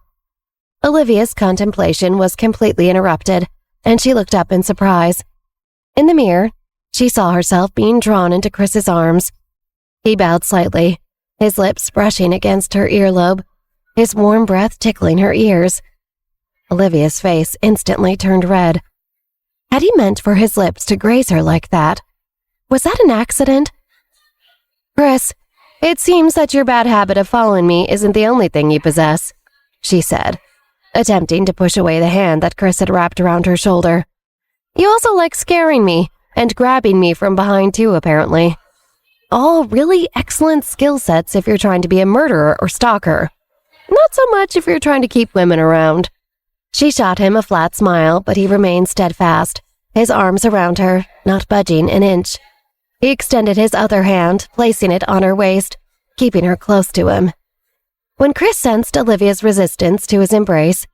Olivia's contemplation was completely interrupted, and she looked up in surprise. In the mirror, she saw herself being drawn into Chris's arms. He bowed slightly, his lips brushing against her earlobe, his warm breath tickling her ears. Olivia's face instantly turned red. Had he meant for his lips to graze her like that? Was that an accident? Chris, it seems that your bad habit of following me isn't the only thing you possess, she said, attempting to push away the hand that Chris had wrapped around her shoulder. You also like scaring me and grabbing me from behind too, apparently. All really excellent skill sets if you're trying to be a murderer or stalker. Not so much if you're trying to keep women around. She shot him a flat smile, but he remained steadfast, his arms around her, not budging an inch. He extended his other hand, placing it on her waist, keeping her close to him. When Chris sensed Olivia's resistance to his embrace,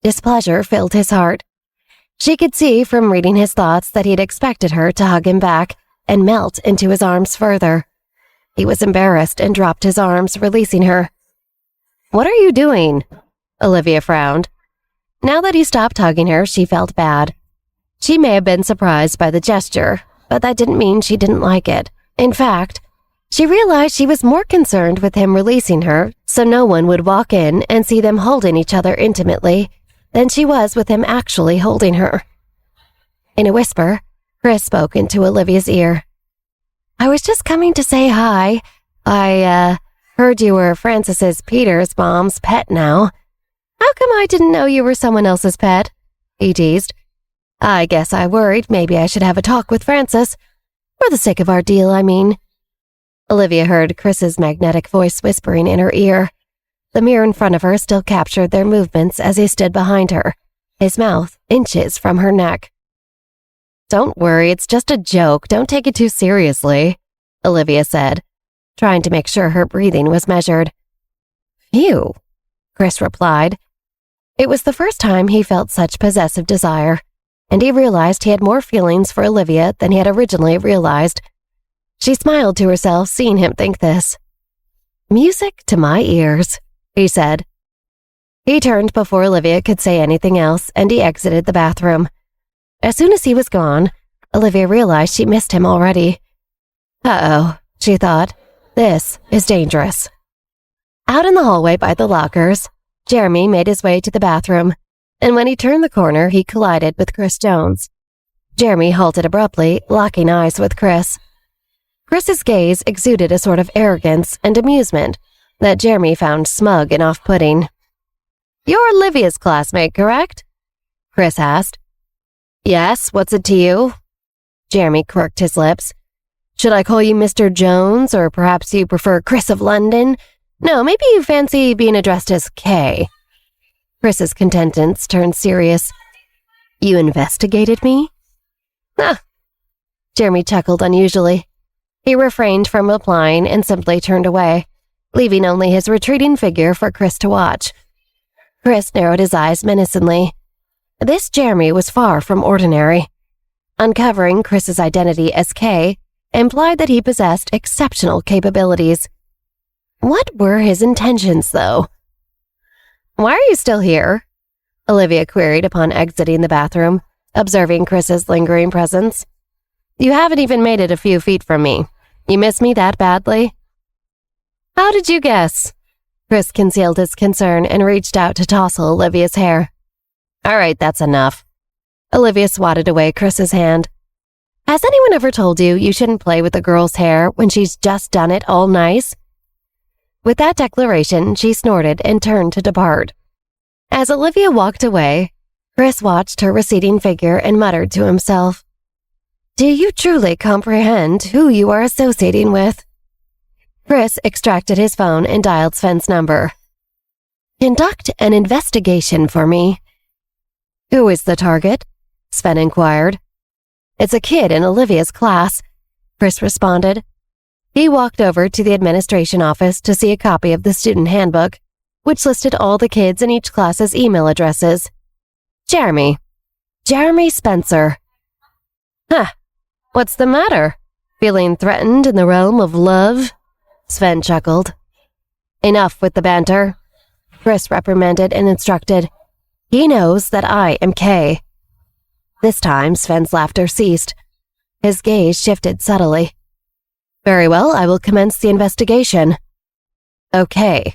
displeasure filled his heart. She could see from reading his thoughts that he'd expected her to hug him back and melt into his arms further. He was embarrassed and dropped his arms, releasing her. What are you doing? Olivia frowned. Now that he stopped hugging her, she felt bad. She may have been surprised by the gesture, but that didn't mean she didn't like it. In fact, she realized she was more concerned with him releasing her so no one would walk in and see them holding each other intimately than she was with him actually holding her. In a whisper, Chris spoke into Olivia's ear. I was just coming to say hi. I, heard you were Francis's Peter's mom's pet now. How come I didn't know you were someone else's pet? He teased. I guess I worried maybe I should have a talk with Francis. For the sake of our deal, I mean. Olivia heard Chris's magnetic voice whispering in her ear. The mirror in front of her still captured their movements as he stood behind her, his mouth inches from her neck. Don't worry, it's just a joke. Don't take it too seriously, Olivia said, trying to make sure her breathing was measured. Phew, Chris replied. It was the first time he felt such possessive desire, and he realized he had more feelings for Olivia than he had originally realized. She smiled to herself, seeing him think this. Music to my ears, he said. He turned before Olivia could say anything else, and he exited the bathroom. As soon as he was gone, Olivia realized she missed him already. Uh-oh, she thought. This is dangerous. Out in the hallway by the lockers, Jeremy made his way to the bathroom, and when he turned the corner, he collided with Chris Jones. Jeremy halted abruptly, locking eyes with Chris. Chris's gaze exuded a sort of arrogance and amusement that Jeremy found smug and off-putting. You're Olivia's classmate, correct? Chris asked. Yes, what's it to you? Jeremy quirked his lips. Should I call you Mr. Jones, or perhaps you prefer Chris of London? No, maybe you fancy being addressed as K. Chris's countenance turned serious. You investigated me? Ah. Jeremy chuckled unusually. He refrained from replying and simply turned away, leaving only his retreating figure for Chris to watch. Chris narrowed his eyes menacingly. This Jeremy was far from ordinary. Uncovering Chris's identity as K implied that he possessed exceptional capabilities. What were his intentions, though? Why are you still here? Olivia queried upon exiting the bathroom, observing Chris's lingering presence. You haven't even made it a few feet from me. You miss me that badly? How did you guess? Chris concealed his concern and reached out to tousle Olivia's hair. All right, that's enough. Olivia swatted away Chris's hand. Has anyone ever told you you shouldn't play with a girl's hair when she's just done it all nice? With that declaration, she snorted and turned to depart. As Olivia walked away, Chris watched her receding figure and muttered to himself, Do you truly comprehend who you are associating with? Chris extracted his phone and dialed Sven's number. Conduct an investigation for me. Who is the target? Sven inquired. It's a kid in Olivia's class, Chris responded. He walked over to the administration office to see a copy of the student handbook, which listed all the kids in each class's email addresses. Jeremy Spencer. Huh, what's the matter? Feeling threatened in the realm of love? Sven chuckled. Enough with the banter, Chris reprimanded and instructed. He knows that I am K. This time, Sven's laughter ceased. His gaze shifted subtly. Very well, I will commence the investigation. Okay.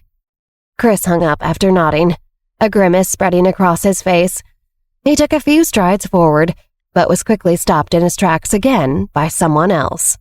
Chris hung up after nodding, a grimace spreading across his face. He took a few strides forward, but was quickly stopped in his tracks again by someone else.